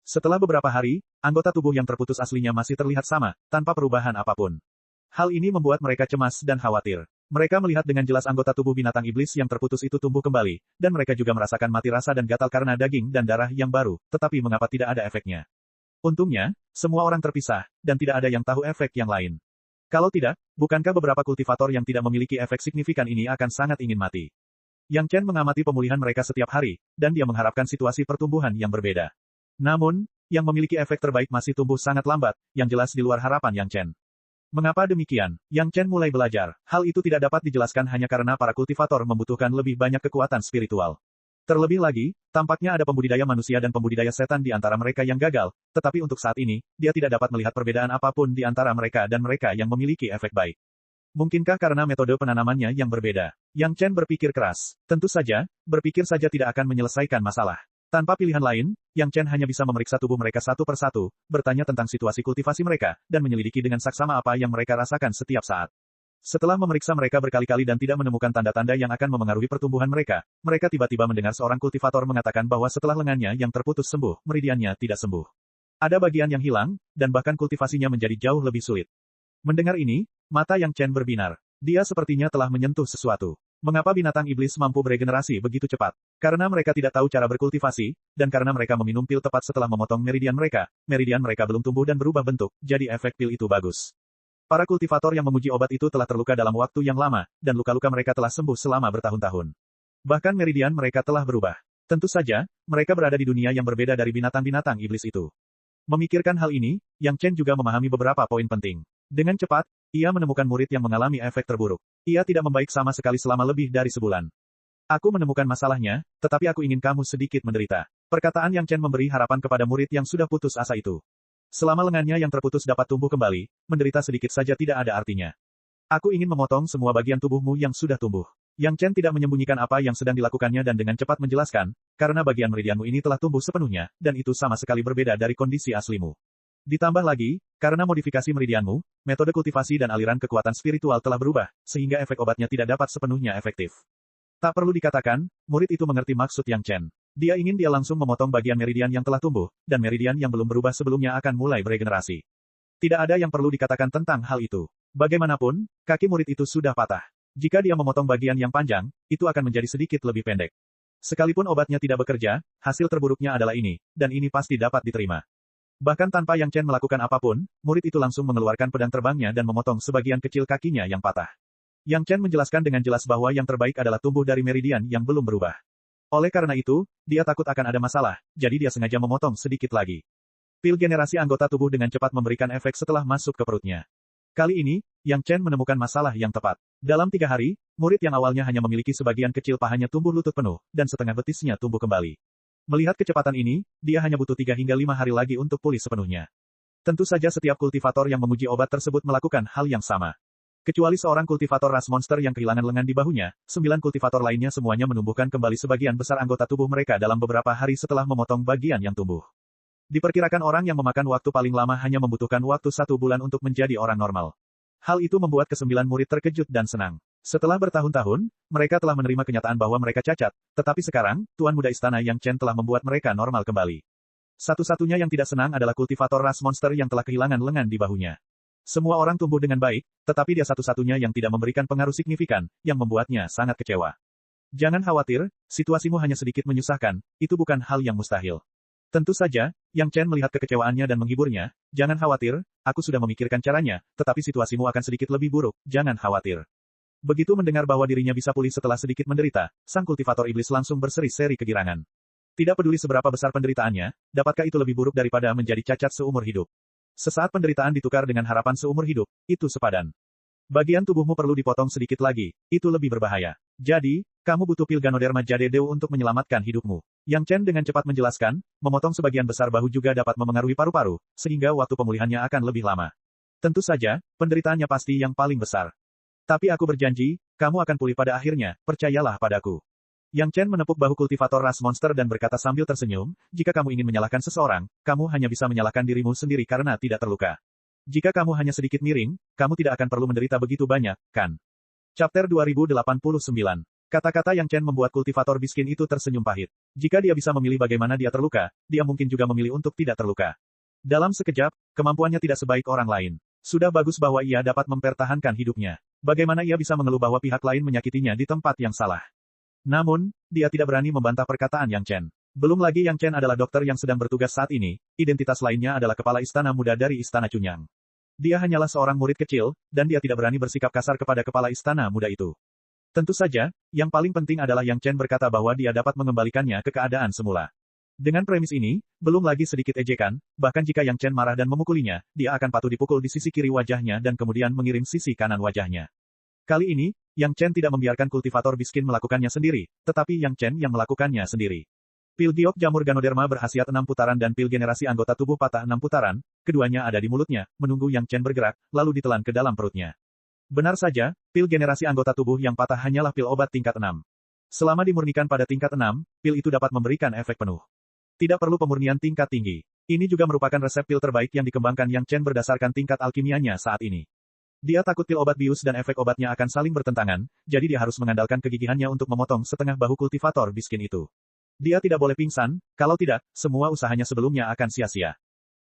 Speaker 1: Setelah beberapa hari, anggota tubuh yang terputus aslinya masih terlihat sama, tanpa perubahan apapun. Hal ini membuat mereka cemas dan khawatir. Mereka melihat dengan jelas anggota tubuh binatang iblis yang terputus itu tumbuh kembali, dan mereka juga merasakan mati rasa dan gatal karena daging dan darah yang baru, tetapi mengapa tidak ada efeknya? Untungnya, semua orang terpisah, dan tidak ada yang tahu efek yang lain. Kalau tidak, bukankah beberapa kultivator yang tidak memiliki efek signifikan ini akan sangat ingin mati? Yang Chen mengamati pemulihan mereka setiap hari, dan dia mengharapkan situasi pertumbuhan yang berbeda. Namun, yang memiliki efek terbaik masih tumbuh sangat lambat, yang jelas di luar harapan Yang Chen. Mengapa demikian? Yang Chen mulai belajar. Hal itu tidak dapat dijelaskan hanya karena para kultivator membutuhkan lebih banyak kekuatan spiritual. Terlebih lagi, tampaknya ada pembudidaya manusia dan pembudidaya setan di antara mereka yang gagal, tetapi untuk saat ini, dia tidak dapat melihat perbedaan apapun di antara mereka dan mereka yang memiliki efek baik. Mungkinkah karena metode penanamannya yang berbeda? Yang Chen berpikir keras. Tentu saja, berpikir saja tidak akan menyelesaikan masalah. Tanpa pilihan lain, Yang Chen hanya bisa memeriksa tubuh mereka satu persatu, bertanya tentang situasi kultivasi mereka, dan menyelidiki dengan saksama apa yang mereka rasakan setiap saat. Setelah memeriksa mereka berkali-kali dan tidak menemukan tanda-tanda yang akan memengaruhi pertumbuhan mereka, mereka tiba-tiba mendengar seorang kultivator mengatakan bahwa setelah lengannya yang terputus sembuh, meridiannya tidak sembuh. Ada bagian yang hilang, dan bahkan kultivasinya menjadi jauh lebih sulit. Mendengar ini, mata Yang Chen berbinar. Dia sepertinya telah menyentuh sesuatu. Mengapa binatang iblis mampu beregenerasi begitu cepat? Karena mereka tidak tahu cara berkultivasi, dan karena mereka meminum pil tepat setelah memotong meridian mereka belum tumbuh dan berubah bentuk, jadi efek pil itu bagus. Para kultivator yang memuji obat itu telah terluka dalam waktu yang lama, dan luka-luka mereka telah sembuh selama bertahun-tahun. Bahkan meridian mereka telah berubah. Tentu saja, mereka berada di dunia yang berbeda dari binatang-binatang iblis itu. Memikirkan hal ini, Yang Chen juga memahami beberapa poin penting. Dengan cepat, ia menemukan murid yang mengalami efek terburuk. Ia tidak membaik sama sekali selama lebih dari sebulan. Aku menemukan masalahnya, tetapi aku ingin kamu sedikit menderita. Perkataan Yang Chen memberi harapan kepada murid yang sudah putus asa itu. Selama lengannya yang terputus dapat tumbuh kembali, menderita sedikit saja tidak ada artinya. Aku ingin memotong semua bagian tubuhmu yang sudah tumbuh. Yang Chen tidak menyembunyikan apa yang sedang dilakukannya dan dengan cepat menjelaskan, karena bagian meridianmu ini telah tumbuh sepenuhnya, dan itu sama sekali berbeda dari kondisi aslimu. Ditambah lagi, karena modifikasi meridianmu, metode kultivasi dan aliran kekuatan spiritual telah berubah, sehingga efek obatnya tidak dapat sepenuhnya efektif. Tak perlu dikatakan, murid itu mengerti maksud Yang Chen. Dia ingin dia langsung memotong bagian meridian yang telah tumbuh, dan meridian yang belum berubah sebelumnya akan mulai beregenerasi. Tidak ada yang perlu dikatakan tentang hal itu. Bagaimanapun, kaki murid itu sudah patah. Jika dia memotong bagian yang panjang, itu akan menjadi sedikit lebih pendek. Sekalipun obatnya tidak bekerja, hasil terburuknya adalah ini, dan ini pasti dapat diterima. Bahkan tanpa Yang Chen melakukan apapun, murid itu langsung mengeluarkan pedang terbangnya dan memotong sebagian kecil kakinya yang patah. Yang Chen menjelaskan dengan jelas bahwa yang terbaik adalah tumbuh dari meridian yang belum berubah. Oleh karena itu, dia takut akan ada masalah, jadi dia sengaja memotong sedikit lagi. Pil generasi anggota tubuh dengan cepat memberikan efek setelah masuk ke perutnya. Kali ini, Yang Chen menemukan masalah yang tepat. Dalam 3 hari, murid yang awalnya hanya memiliki sebagian kecil pahanya tumbuh lutut penuh, dan setengah betisnya tumbuh kembali. Melihat kecepatan ini, dia hanya butuh 3 hingga 5 hari lagi untuk pulih sepenuhnya. Tentu saja setiap kultivator yang memuji obat tersebut melakukan hal yang sama. Kecuali seorang kultivator ras monster yang kehilangan lengan di bahunya, 9 kultivator lainnya semuanya menumbuhkan kembali sebagian besar anggota tubuh mereka dalam beberapa hari setelah memotong bagian yang tumbuh. Diperkirakan orang yang memakan waktu paling lama hanya membutuhkan waktu 1 bulan untuk menjadi orang normal. Hal itu membuat ke-9 murid terkejut dan senang. Setelah bertahun-tahun, mereka telah menerima kenyataan bahwa mereka cacat, tetapi sekarang, Tuan Muda Istana Yang Chen telah membuat mereka normal kembali. Satu-satunya yang tidak senang adalah kultivator ras monster yang telah kehilangan lengan di bahunya. Semua orang tumbuh dengan baik, tetapi dia satu-satunya yang tidak memberikan pengaruh signifikan, yang membuatnya sangat kecewa. Jangan khawatir, situasimu hanya sedikit menyusahkan, itu bukan hal yang mustahil. Tentu saja, Yang Chen melihat kekecewaannya dan menghiburnya, jangan khawatir, aku sudah memikirkan caranya, tetapi situasimu akan sedikit lebih buruk, jangan khawatir. Begitu mendengar bahwa dirinya bisa pulih setelah sedikit menderita, sang kultivator iblis langsung berseri-seri kegirangan. Tidak peduli seberapa besar penderitaannya, dapatkah itu lebih buruk daripada menjadi cacat seumur hidup? Sesaat penderitaan ditukar dengan harapan seumur hidup, itu sepadan. Bagian tubuhmu perlu dipotong sedikit lagi, itu lebih berbahaya. Jadi, kamu butuh pil Ganoderma Jade Dew untuk menyelamatkan hidupmu. Yang Chen dengan cepat menjelaskan, memotong sebagian besar bahu juga dapat memengaruhi paru-paru, sehingga waktu pemulihannya akan lebih lama. Tentu saja, penderitaannya pasti yang paling besar. Tapi aku berjanji, kamu akan pulih pada akhirnya, percayalah padaku. Yang Chen menepuk bahu kultivator ras monster dan berkata sambil tersenyum, jika kamu ingin menyalahkan seseorang, kamu hanya bisa menyalahkan dirimu sendiri karena tidak terluka. Jika kamu hanya sedikit miring, kamu tidak akan perlu menderita begitu banyak, kan? Chapter 2089. Kata-kata Yang Chen membuat kultivator miskin itu tersenyum pahit. Jika dia bisa memilih bagaimana dia terluka, dia mungkin juga memilih untuk tidak terluka. Dalam sekejap, kemampuannya tidak sebaik orang lain. Sudah bagus bahwa ia dapat mempertahankan hidupnya. Bagaimana ia bisa mengeluh bahwa pihak lain menyakitinya di tempat yang salah? Namun, dia tidak berani membantah perkataan Yang Chen. Belum lagi Yang Chen adalah dokter yang sedang bertugas saat ini, identitas lainnya adalah kepala istana muda dari Istana Chunyang. Dia hanyalah seorang murid kecil, dan dia tidak berani bersikap kasar kepada kepala istana muda itu. Tentu saja, yang paling penting adalah Yang Chen berkata bahwa dia dapat mengembalikannya ke keadaan semula. Dengan premis ini, belum lagi sedikit ejekan, bahkan jika Yang Chen marah dan memukulinya, dia akan patuh dipukul di sisi kiri wajahnya dan kemudian mengirim sisi kanan wajahnya. Kali ini, Yang Chen tidak membiarkan kultivator miskin melakukannya sendiri, tetapi Yang Chen yang melakukannya sendiri. Pil giok jamur Ganoderma berkhasiat 6 putaran dan pil generasi anggota tubuh patah 6 putaran, keduanya ada di mulutnya, menunggu Yang Chen bergerak, lalu ditelan ke dalam perutnya. Benar saja, pil generasi anggota tubuh yang patah hanyalah pil obat tingkat 6. Selama dimurnikan pada tingkat 6, pil itu dapat memberikan efek penuh. Tidak perlu pemurnian tingkat tinggi. Ini juga merupakan resep pil terbaik yang dikembangkan Yang Chen berdasarkan tingkat alkimianya saat ini. Dia takut pil obat bius dan efek obatnya akan saling bertentangan, jadi dia harus mengandalkan kegigihannya untuk memotong setengah bahu kultivator miskin itu. Dia tidak boleh pingsan, kalau tidak, semua usahanya sebelumnya akan sia-sia.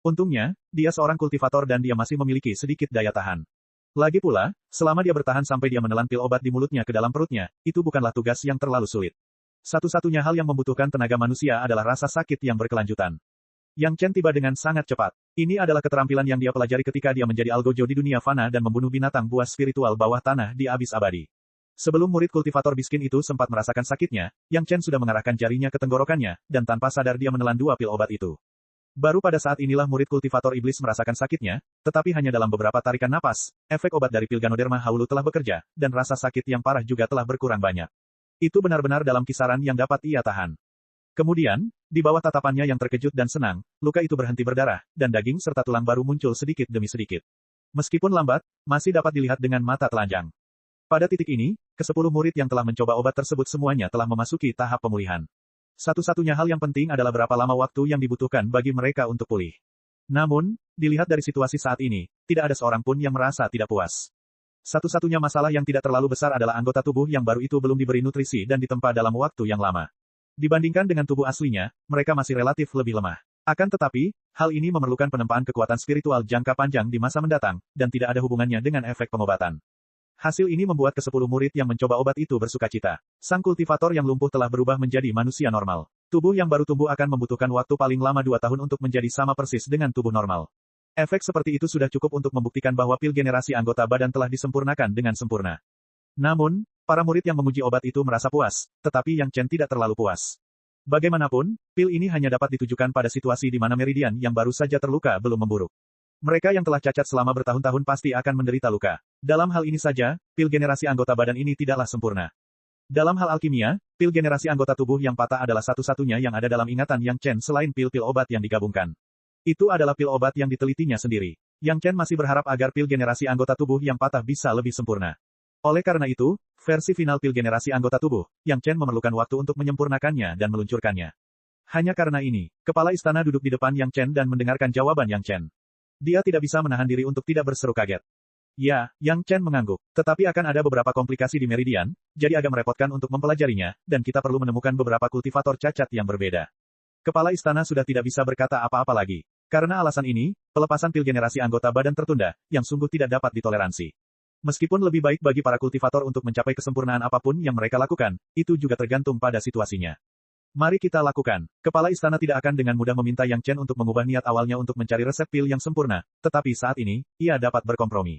Speaker 1: Untungnya, dia seorang kultivator dan dia masih memiliki sedikit daya tahan. Lagi pula, selama dia bertahan sampai dia menelan pil obat di mulutnya ke dalam perutnya, itu bukanlah tugas yang terlalu sulit. Satu-satunya hal yang membutuhkan tenaga manusia adalah rasa sakit yang berkelanjutan. Yang Chen tiba dengan sangat cepat. Ini adalah keterampilan yang dia pelajari ketika dia menjadi algojo di dunia fana dan membunuh binatang buas spiritual bawah tanah di abis abadi. Sebelum murid kultivator miskin itu sempat merasakan sakitnya, Yang Chen sudah mengarahkan jarinya ke tenggorokannya, dan tanpa sadar dia menelan 2 pil obat itu. Baru pada saat inilah murid kultivator iblis merasakan sakitnya, tetapi hanya dalam beberapa tarikan napas, efek obat dari pil Ganoderma Haulu telah bekerja, dan rasa sakit yang parah juga telah berkurang banyak. Itu benar-benar dalam kisaran yang dapat ia tahan. Kemudian, di bawah tatapannya yang terkejut dan senang, luka itu berhenti berdarah, dan daging serta tulang baru muncul sedikit demi sedikit. Meskipun lambat, masih dapat dilihat dengan mata telanjang. Pada titik ini, ke-10 murid yang telah mencoba obat tersebut semuanya telah memasuki tahap pemulihan. Satu-satunya hal yang penting adalah berapa lama waktu yang dibutuhkan bagi mereka untuk pulih. Namun, dilihat dari situasi saat ini, tidak ada seorang pun yang merasa tidak puas. Satu-satunya masalah yang tidak terlalu besar adalah anggota tubuh yang baru itu belum diberi nutrisi dan ditempa dalam waktu yang lama. Dibandingkan dengan tubuh aslinya, mereka masih relatif lebih lemah. Akan tetapi, hal ini memerlukan penempaan kekuatan spiritual jangka panjang di masa mendatang, dan tidak ada hubungannya dengan efek pengobatan. Hasil ini membuat ke-10 murid yang mencoba obat itu bersukacita. Sang kultivator yang lumpuh telah berubah menjadi manusia normal. Tubuh yang baru tumbuh akan membutuhkan waktu paling lama 2 tahun untuk menjadi sama persis dengan tubuh normal. Efek seperti itu sudah cukup untuk membuktikan bahwa pil generasi anggota badan telah disempurnakan dengan sempurna. Namun, para murid yang menguji obat itu merasa puas, tetapi Yang Chen tidak terlalu puas. Bagaimanapun, pil ini hanya dapat ditujukan pada situasi di mana meridian yang baru saja terluka belum memburuk. Mereka yang telah cacat selama bertahun-tahun pasti akan menderita luka. Dalam hal ini saja, pil generasi anggota badan ini tidaklah sempurna. Dalam hal alkimia, pil generasi anggota tubuh yang patah adalah satu-satunya yang ada dalam ingatan Yang Chen selain pil-pil obat yang digabungkan. Itu adalah pil obat yang ditelitinya sendiri. Yang Chen masih berharap agar pil generasi anggota tubuh yang patah bisa lebih sempurna. Oleh karena itu, versi final pil generasi anggota tubuh, Yang Chen memerlukan waktu untuk menyempurnakannya dan meluncurkannya. Hanya karena ini, kepala istana duduk di depan Yang Chen dan mendengarkan jawaban Yang Chen. Dia tidak bisa menahan diri untuk tidak berseru kaget. Ya, Yang Chen mengangguk. Tetapi akan ada beberapa komplikasi di Meridian, jadi agak merepotkan untuk mempelajarinya, dan kita perlu menemukan beberapa kultivator cacat yang berbeda. Kepala istana sudah tidak bisa berkata apa-apa lagi. Karena alasan ini, pelepasan pil generasi anggota badan tertunda, yang sungguh tidak dapat ditoleransi. Meskipun lebih baik bagi para kultivator untuk mencapai kesempurnaan apapun yang mereka lakukan, itu juga tergantung pada situasinya. Mari kita lakukan. Kepala istana tidak akan dengan mudah meminta Yang Chen untuk mengubah niat awalnya untuk mencari resep pil yang sempurna, tetapi saat ini, ia dapat berkompromi.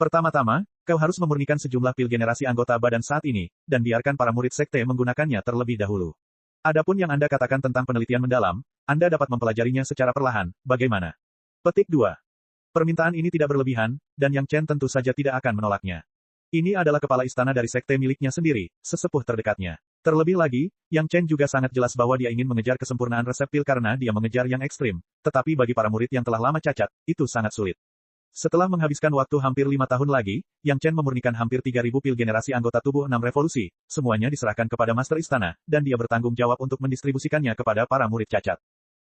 Speaker 1: Pertama-tama, kau harus memurnikan sejumlah pil generasi anggota badan saat ini, dan biarkan para murid sekte menggunakannya terlebih dahulu. Adapun yang Anda katakan tentang penelitian mendalam, Anda dapat mempelajarinya secara perlahan, bagaimana? Petik 2. Permintaan ini tidak berlebihan, dan Yang Chen tentu saja tidak akan menolaknya. Ini adalah kepala istana dari sekte miliknya sendiri, sesepuh terdekatnya. Terlebih lagi, Yang Chen juga sangat jelas bahwa dia ingin mengejar kesempurnaan resep pil karena dia mengejar yang ekstrim, tetapi bagi para murid yang telah lama cacat, itu sangat sulit. Setelah menghabiskan waktu hampir 5 tahun lagi, Yang Chen memurnikan hampir 3.000 pil generasi anggota tubuh 6 revolusi, semuanya diserahkan kepada Master Istana, dan dia bertanggung jawab untuk mendistribusikannya kepada para murid cacat.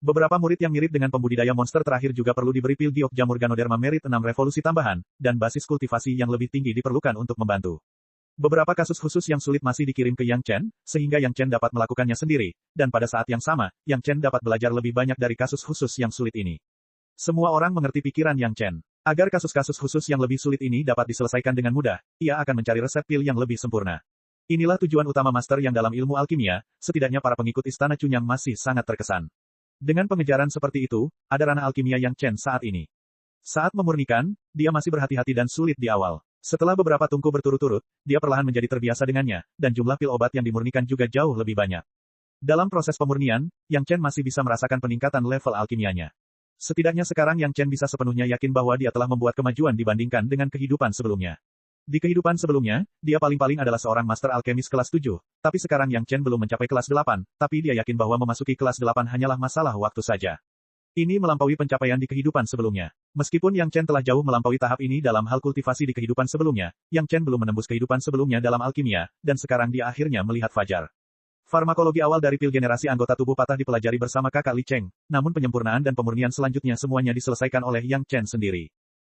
Speaker 1: Beberapa murid yang mirip dengan pembudidaya monster terakhir juga perlu diberi pil giok jamur Ganoderma Merit 6 revolusi tambahan, dan basis kultivasi yang lebih tinggi diperlukan untuk membantu. Beberapa kasus khusus yang sulit masih dikirim ke Yang Chen, sehingga Yang Chen dapat melakukannya sendiri, dan pada saat yang sama, Yang Chen dapat belajar lebih banyak dari kasus khusus yang sulit ini. Semua orang mengerti pikiran Yang Chen. Agar kasus-kasus khusus yang lebih sulit ini dapat diselesaikan dengan mudah, ia akan mencari resep pil yang lebih sempurna. Inilah tujuan utama master yang dalam ilmu alkimia, setidaknya para pengikut Istana Cunyang masih sangat terkesan. Dengan pengejaran seperti itu, ada ranah alkimia Yang Chen saat ini. Saat memurnikan, dia masih berhati-hati dan sulit di awal. Setelah beberapa tungku berturut-turut, dia perlahan menjadi terbiasa dengannya, dan jumlah pil obat yang dimurnikan juga jauh lebih banyak. Dalam proses pemurnian, Yang Chen masih bisa merasakan peningkatan level alkimianya. Setidaknya sekarang Yang Chen bisa sepenuhnya yakin bahwa dia telah membuat kemajuan dibandingkan dengan kehidupan sebelumnya. Di kehidupan sebelumnya, dia paling-paling adalah seorang master alkemis kelas 7, tapi sekarang Yang Chen belum mencapai kelas 8, tapi dia yakin bahwa memasuki kelas 8 hanyalah masalah waktu saja. Ini melampaui pencapaian di kehidupan sebelumnya. Meskipun Yang Chen telah jauh melampaui tahap ini dalam hal kultivasi di kehidupan sebelumnya, Yang Chen belum menembus kehidupan sebelumnya dalam alkimia, dan sekarang dia akhirnya melihat fajar. Farmakologi awal dari pil generasi anggota tubuh patah dipelajari bersama kakak Li Cheng, namun penyempurnaan dan pemurnian selanjutnya semuanya diselesaikan oleh Yang Chen sendiri.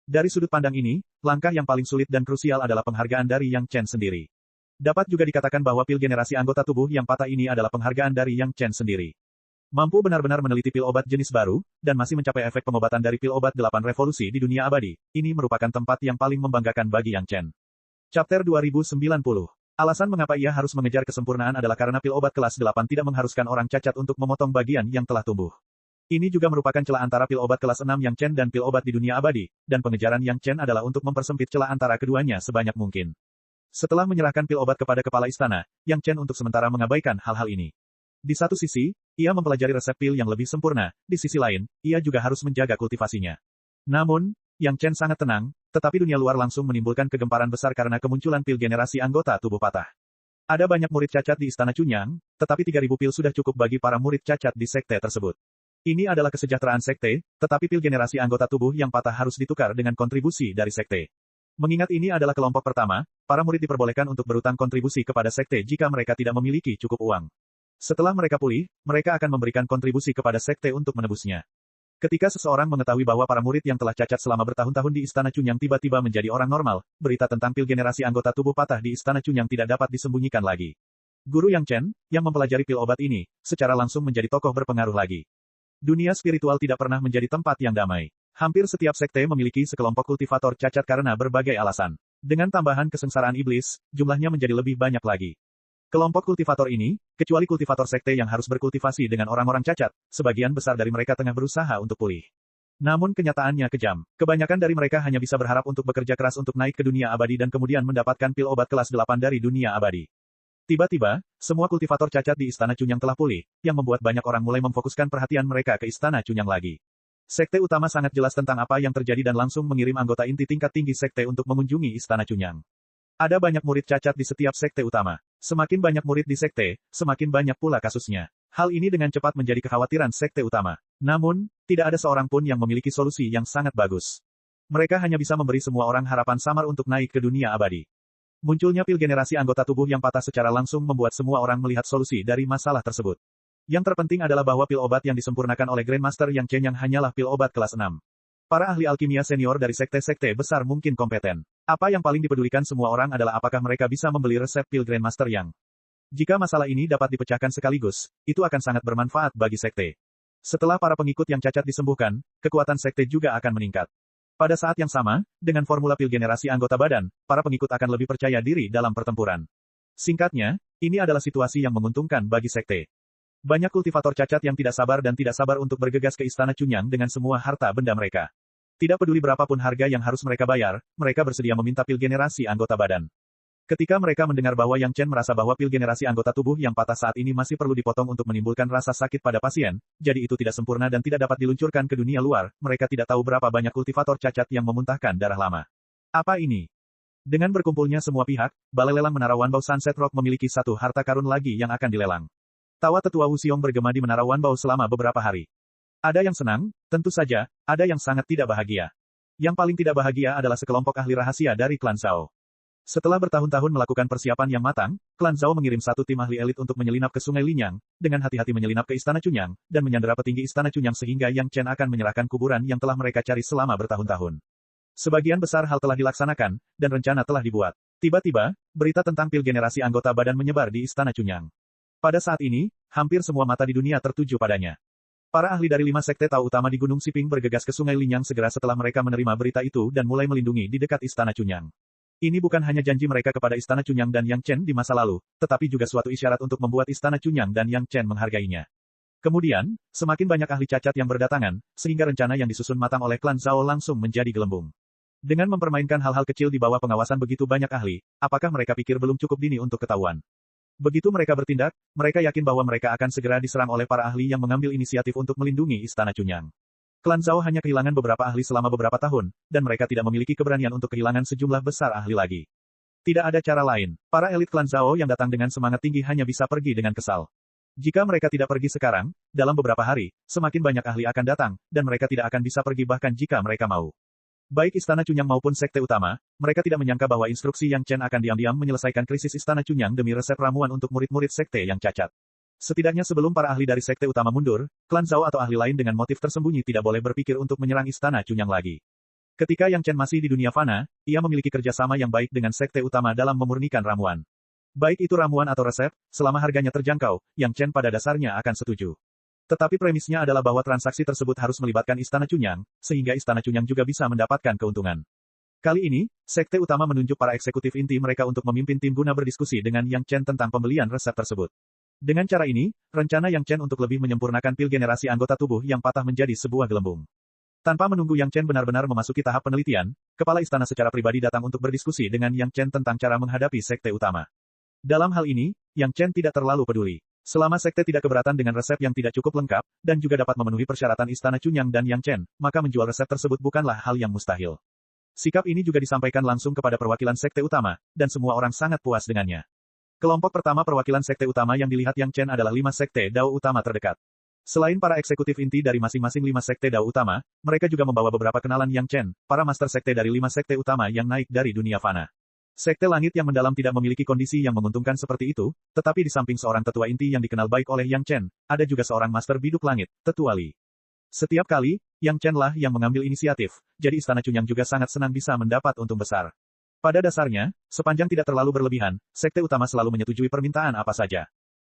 Speaker 1: Dari sudut pandang ini, langkah yang paling sulit dan krusial adalah penghargaan dari Yang Chen sendiri. Dapat juga dikatakan bahwa pil generasi anggota tubuh yang patah ini adalah penghargaan dari Yang Chen sendiri. Mampu benar-benar meneliti pil obat jenis baru, dan masih mencapai efek pengobatan dari pil obat 8 revolusi di dunia abadi, ini merupakan tempat yang paling membanggakan bagi Yang Chen. Chapter 2090. Alasan mengapa ia harus mengejar kesempurnaan adalah karena pil obat kelas 8 tidak mengharuskan orang cacat untuk memotong bagian yang telah tumbuh. Ini juga merupakan celah antara pil obat kelas 6 Yang Chen dan pil obat di dunia abadi, dan pengejaran Yang Chen adalah untuk mempersempit celah antara keduanya sebanyak mungkin. Setelah menyerahkan pil obat kepada kepala istana, Yang Chen untuk sementara mengabaikan hal-hal ini. Di satu sisi, ia mempelajari resep pil yang lebih sempurna, di sisi lain, ia juga harus menjaga kultivasinya. Namun, Yang Chen sangat tenang, tetapi dunia luar langsung menimbulkan kegemparan besar karena kemunculan pil generasi anggota tubuh patah. Ada banyak murid cacat di Istana Cunyang, tetapi 3.000 pil sudah cukup bagi para murid cacat di sekte tersebut. Ini adalah kesejahteraan sekte, tetapi pil generasi anggota tubuh yang patah harus ditukar dengan kontribusi dari sekte. Mengingat ini adalah kelompok pertama, para murid diperbolehkan untuk berutang kontribusi kepada sekte jika mereka tidak memiliki cukup uang. Setelah mereka pulih, mereka akan memberikan kontribusi kepada sekte untuk menebusnya. Ketika seseorang mengetahui bahwa para murid yang telah cacat selama bertahun-tahun di Istana Cunyang tiba-tiba menjadi orang normal, berita tentang pil generasi anggota tubuh patah di Istana Cunyang tidak dapat disembunyikan lagi. Guru Yang Chen, yang mempelajari pil obat ini, secara langsung menjadi tokoh berpengaruh lagi. Dunia spiritual tidak pernah menjadi tempat yang damai. Hampir setiap sekte memiliki sekelompok kultivator cacat karena berbagai alasan. Dengan tambahan kesengsaraan iblis, jumlahnya menjadi lebih banyak lagi. Kelompok kultivator ini, kecuali kultivator sekte yang harus berkultivasi dengan orang-orang cacat, sebagian besar dari mereka tengah berusaha untuk pulih. Namun kenyataannya kejam. Kebanyakan dari mereka hanya bisa berharap untuk bekerja keras untuk naik ke dunia abadi dan kemudian mendapatkan pil obat kelas 8 dari dunia abadi. Tiba-tiba, semua kultivator cacat di Istana Cunyang telah pulih, yang membuat banyak orang mulai memfokuskan perhatian mereka ke Istana Cunyang lagi. Sekte utama sangat jelas tentang apa yang terjadi dan langsung mengirim anggota inti tingkat tinggi sekte untuk mengunjungi Istana Cunyang. Ada banyak murid cacat di setiap sekte utama. Semakin banyak murid di sekte, semakin banyak pula kasusnya. Hal ini dengan cepat menjadi kekhawatiran sekte utama. Namun, tidak ada seorang pun yang memiliki solusi yang sangat bagus. Mereka hanya bisa memberi semua orang harapan samar untuk naik ke dunia abadi. Munculnya pil generasi anggota tubuh yang patah secara langsung membuat semua orang melihat solusi dari masalah tersebut. Yang terpenting adalah bahwa pil obat yang disempurnakan oleh Grandmaster Yang Chen yang hanyalah pil obat kelas 6. Para ahli alkimia senior dari sekte-sekte besar mungkin kompeten. Apa yang paling dipedulikan semua orang adalah apakah mereka bisa membeli resep pil Grandmaster Yang. Jika masalah ini dapat dipecahkan sekaligus, itu akan sangat bermanfaat bagi sekte. Setelah para pengikut yang cacat disembuhkan, kekuatan sekte juga akan meningkat. Pada saat yang sama, dengan formula pil generasi anggota badan, para pengikut akan lebih percaya diri dalam pertempuran. Singkatnya, ini adalah situasi yang menguntungkan bagi sekte. Banyak kultivator cacat yang tidak sabar untuk bergegas ke Istana Chunyang dengan semua harta benda mereka. Tidak peduli berapapun harga yang harus mereka bayar, mereka bersedia meminta pil generasi anggota badan. Ketika mereka mendengar bahwa Yang Chen merasa bahwa pil generasi anggota tubuh yang patah saat ini masih perlu dipotong untuk menimbulkan rasa sakit pada pasien, jadi itu tidak sempurna dan tidak dapat diluncurkan ke dunia luar, mereka tidak tahu berapa banyak kultivator cacat yang memuntahkan darah lama. Apa ini? Dengan berkumpulnya semua pihak, balai lelang Menara Wanbao Sunset Rock memiliki satu harta karun lagi yang akan dilelang. Tawa tetua Wu Xiong bergema di Menara Wanbao selama beberapa hari. Ada yang senang, tentu saja, ada yang sangat tidak bahagia. Yang paling tidak bahagia adalah sekelompok ahli rahasia dari klan Zhao. Setelah bertahun-tahun melakukan persiapan yang matang, klan Zhao mengirim satu tim ahli elit untuk menyelinap ke Sungai Linyang, dengan hati-hati menyelinap ke Istana Chunyang, dan menyandera petinggi Istana Chunyang sehingga Yang Chen akan menyerahkan kuburan yang telah mereka cari selama bertahun-tahun. Sebagian besar hal telah dilaksanakan, dan rencana telah dibuat. Tiba-tiba, berita tentang pil generasi anggota badan menyebar di Istana Chunyang. Pada saat ini, hampir semua mata di dunia tertuju padanya. Para ahli dari 5 sekte Tao utama di Gunung Siping bergegas ke Sungai Linyang segera setelah mereka menerima berita itu dan mulai melindungi di dekat Istana Chunyang. Ini bukan hanya janji mereka kepada Istana Chunyang dan Yang Chen di masa lalu, tetapi juga suatu isyarat untuk membuat Istana Chunyang dan Yang Chen menghargainya. Kemudian, semakin banyak ahli cacat yang berdatangan, sehingga rencana yang disusun matang oleh klan Zhao langsung menjadi gelembung. Dengan mempermainkan hal-hal kecil di bawah pengawasan begitu banyak ahli, apakah mereka pikir belum cukup dini untuk ketahuan? Begitu mereka bertindak, mereka yakin bahwa mereka akan segera diserang oleh para ahli yang mengambil inisiatif untuk melindungi Istana Chunyang. Klan Zhao hanya kehilangan beberapa ahli selama beberapa tahun, dan mereka tidak memiliki keberanian untuk kehilangan sejumlah besar ahli lagi. Tidak ada cara lain, para elit klan Zhao yang datang dengan semangat tinggi hanya bisa pergi dengan kesal. Jika mereka tidak pergi sekarang, dalam beberapa hari, semakin banyak ahli akan datang, dan mereka tidak akan bisa pergi bahkan jika mereka mau. Baik Istana Chunyang maupun Sekte Utama, mereka tidak menyangka bahwa instruksi Yang Chen akan diam-diam menyelesaikan krisis Istana Chunyang demi resep ramuan untuk murid-murid Sekte yang cacat. Setidaknya sebelum para ahli dari Sekte Utama mundur, klan Zhao atau ahli lain dengan motif tersembunyi tidak boleh berpikir untuk menyerang Istana Chunyang lagi. Ketika Yang Chen masih di dunia fana, ia memiliki kerjasama yang baik dengan Sekte Utama dalam memurnikan ramuan. Baik itu ramuan atau resep, selama harganya terjangkau, Yang Chen pada dasarnya akan setuju. Tetapi premisnya adalah bahwa transaksi tersebut harus melibatkan Istana Chunyang, sehingga Istana Chunyang juga bisa mendapatkan keuntungan. Kali ini, Sekte Utama menunjuk para eksekutif inti mereka untuk memimpin tim guna berdiskusi dengan Yang Chen tentang pembelian resep tersebut. Dengan cara ini, rencana Yang Chen untuk lebih menyempurnakan pil generasi anggota tubuh yang patah menjadi sebuah gelembung. Tanpa menunggu Yang Chen benar-benar memasuki tahap penelitian, kepala istana secara pribadi datang untuk berdiskusi dengan Yang Chen tentang cara menghadapi Sekte Utama. Dalam hal ini, Yang Chen tidak terlalu peduli. Selama sekte tidak keberatan dengan resep yang tidak cukup lengkap, dan juga dapat memenuhi persyaratan Istana Chunyang dan Yang Chen, maka menjual resep tersebut bukanlah hal yang mustahil. Sikap ini juga disampaikan langsung kepada perwakilan Sekte Utama, dan semua orang sangat puas dengannya. Kelompok pertama perwakilan Sekte Utama yang dilihat Yang Chen adalah 5 Sekte Dao Utama terdekat. Selain para eksekutif inti dari masing-masing 5 Sekte Dao Utama, mereka juga membawa beberapa kenalan Yang Chen, para master sekte dari 5 Sekte Utama yang naik dari dunia fana. Sekte langit yang mendalam tidak memiliki kondisi yang menguntungkan seperti itu, tetapi di samping seorang tetua inti yang dikenal baik oleh Yang Chen, ada juga seorang master biduk langit, Tetua Li. Setiap kali, Yang Chen lah yang mengambil inisiatif, jadi Istana Chunyang juga sangat senang bisa mendapat untung besar. Pada dasarnya, sepanjang tidak terlalu berlebihan, Sekte Utama selalu menyetujui permintaan apa saja.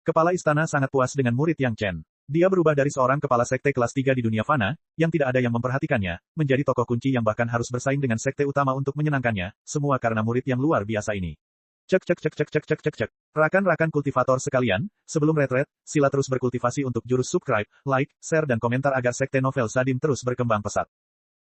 Speaker 1: Kepala istana sangat puas dengan murid Yang Chen. Dia berubah dari seorang kepala sekte kelas 3 di dunia fana, yang tidak ada yang memperhatikannya, menjadi tokoh kunci yang bahkan harus bersaing dengan sekte utama untuk menyenangkannya, semua karena murid yang luar biasa ini. Cek. Rakan-rakan kultivator sekalian, sebelum retret, sila terus berkultivasi untuk jurus subscribe, like, share dan komentar agar sekte novel Sadim terus berkembang pesat.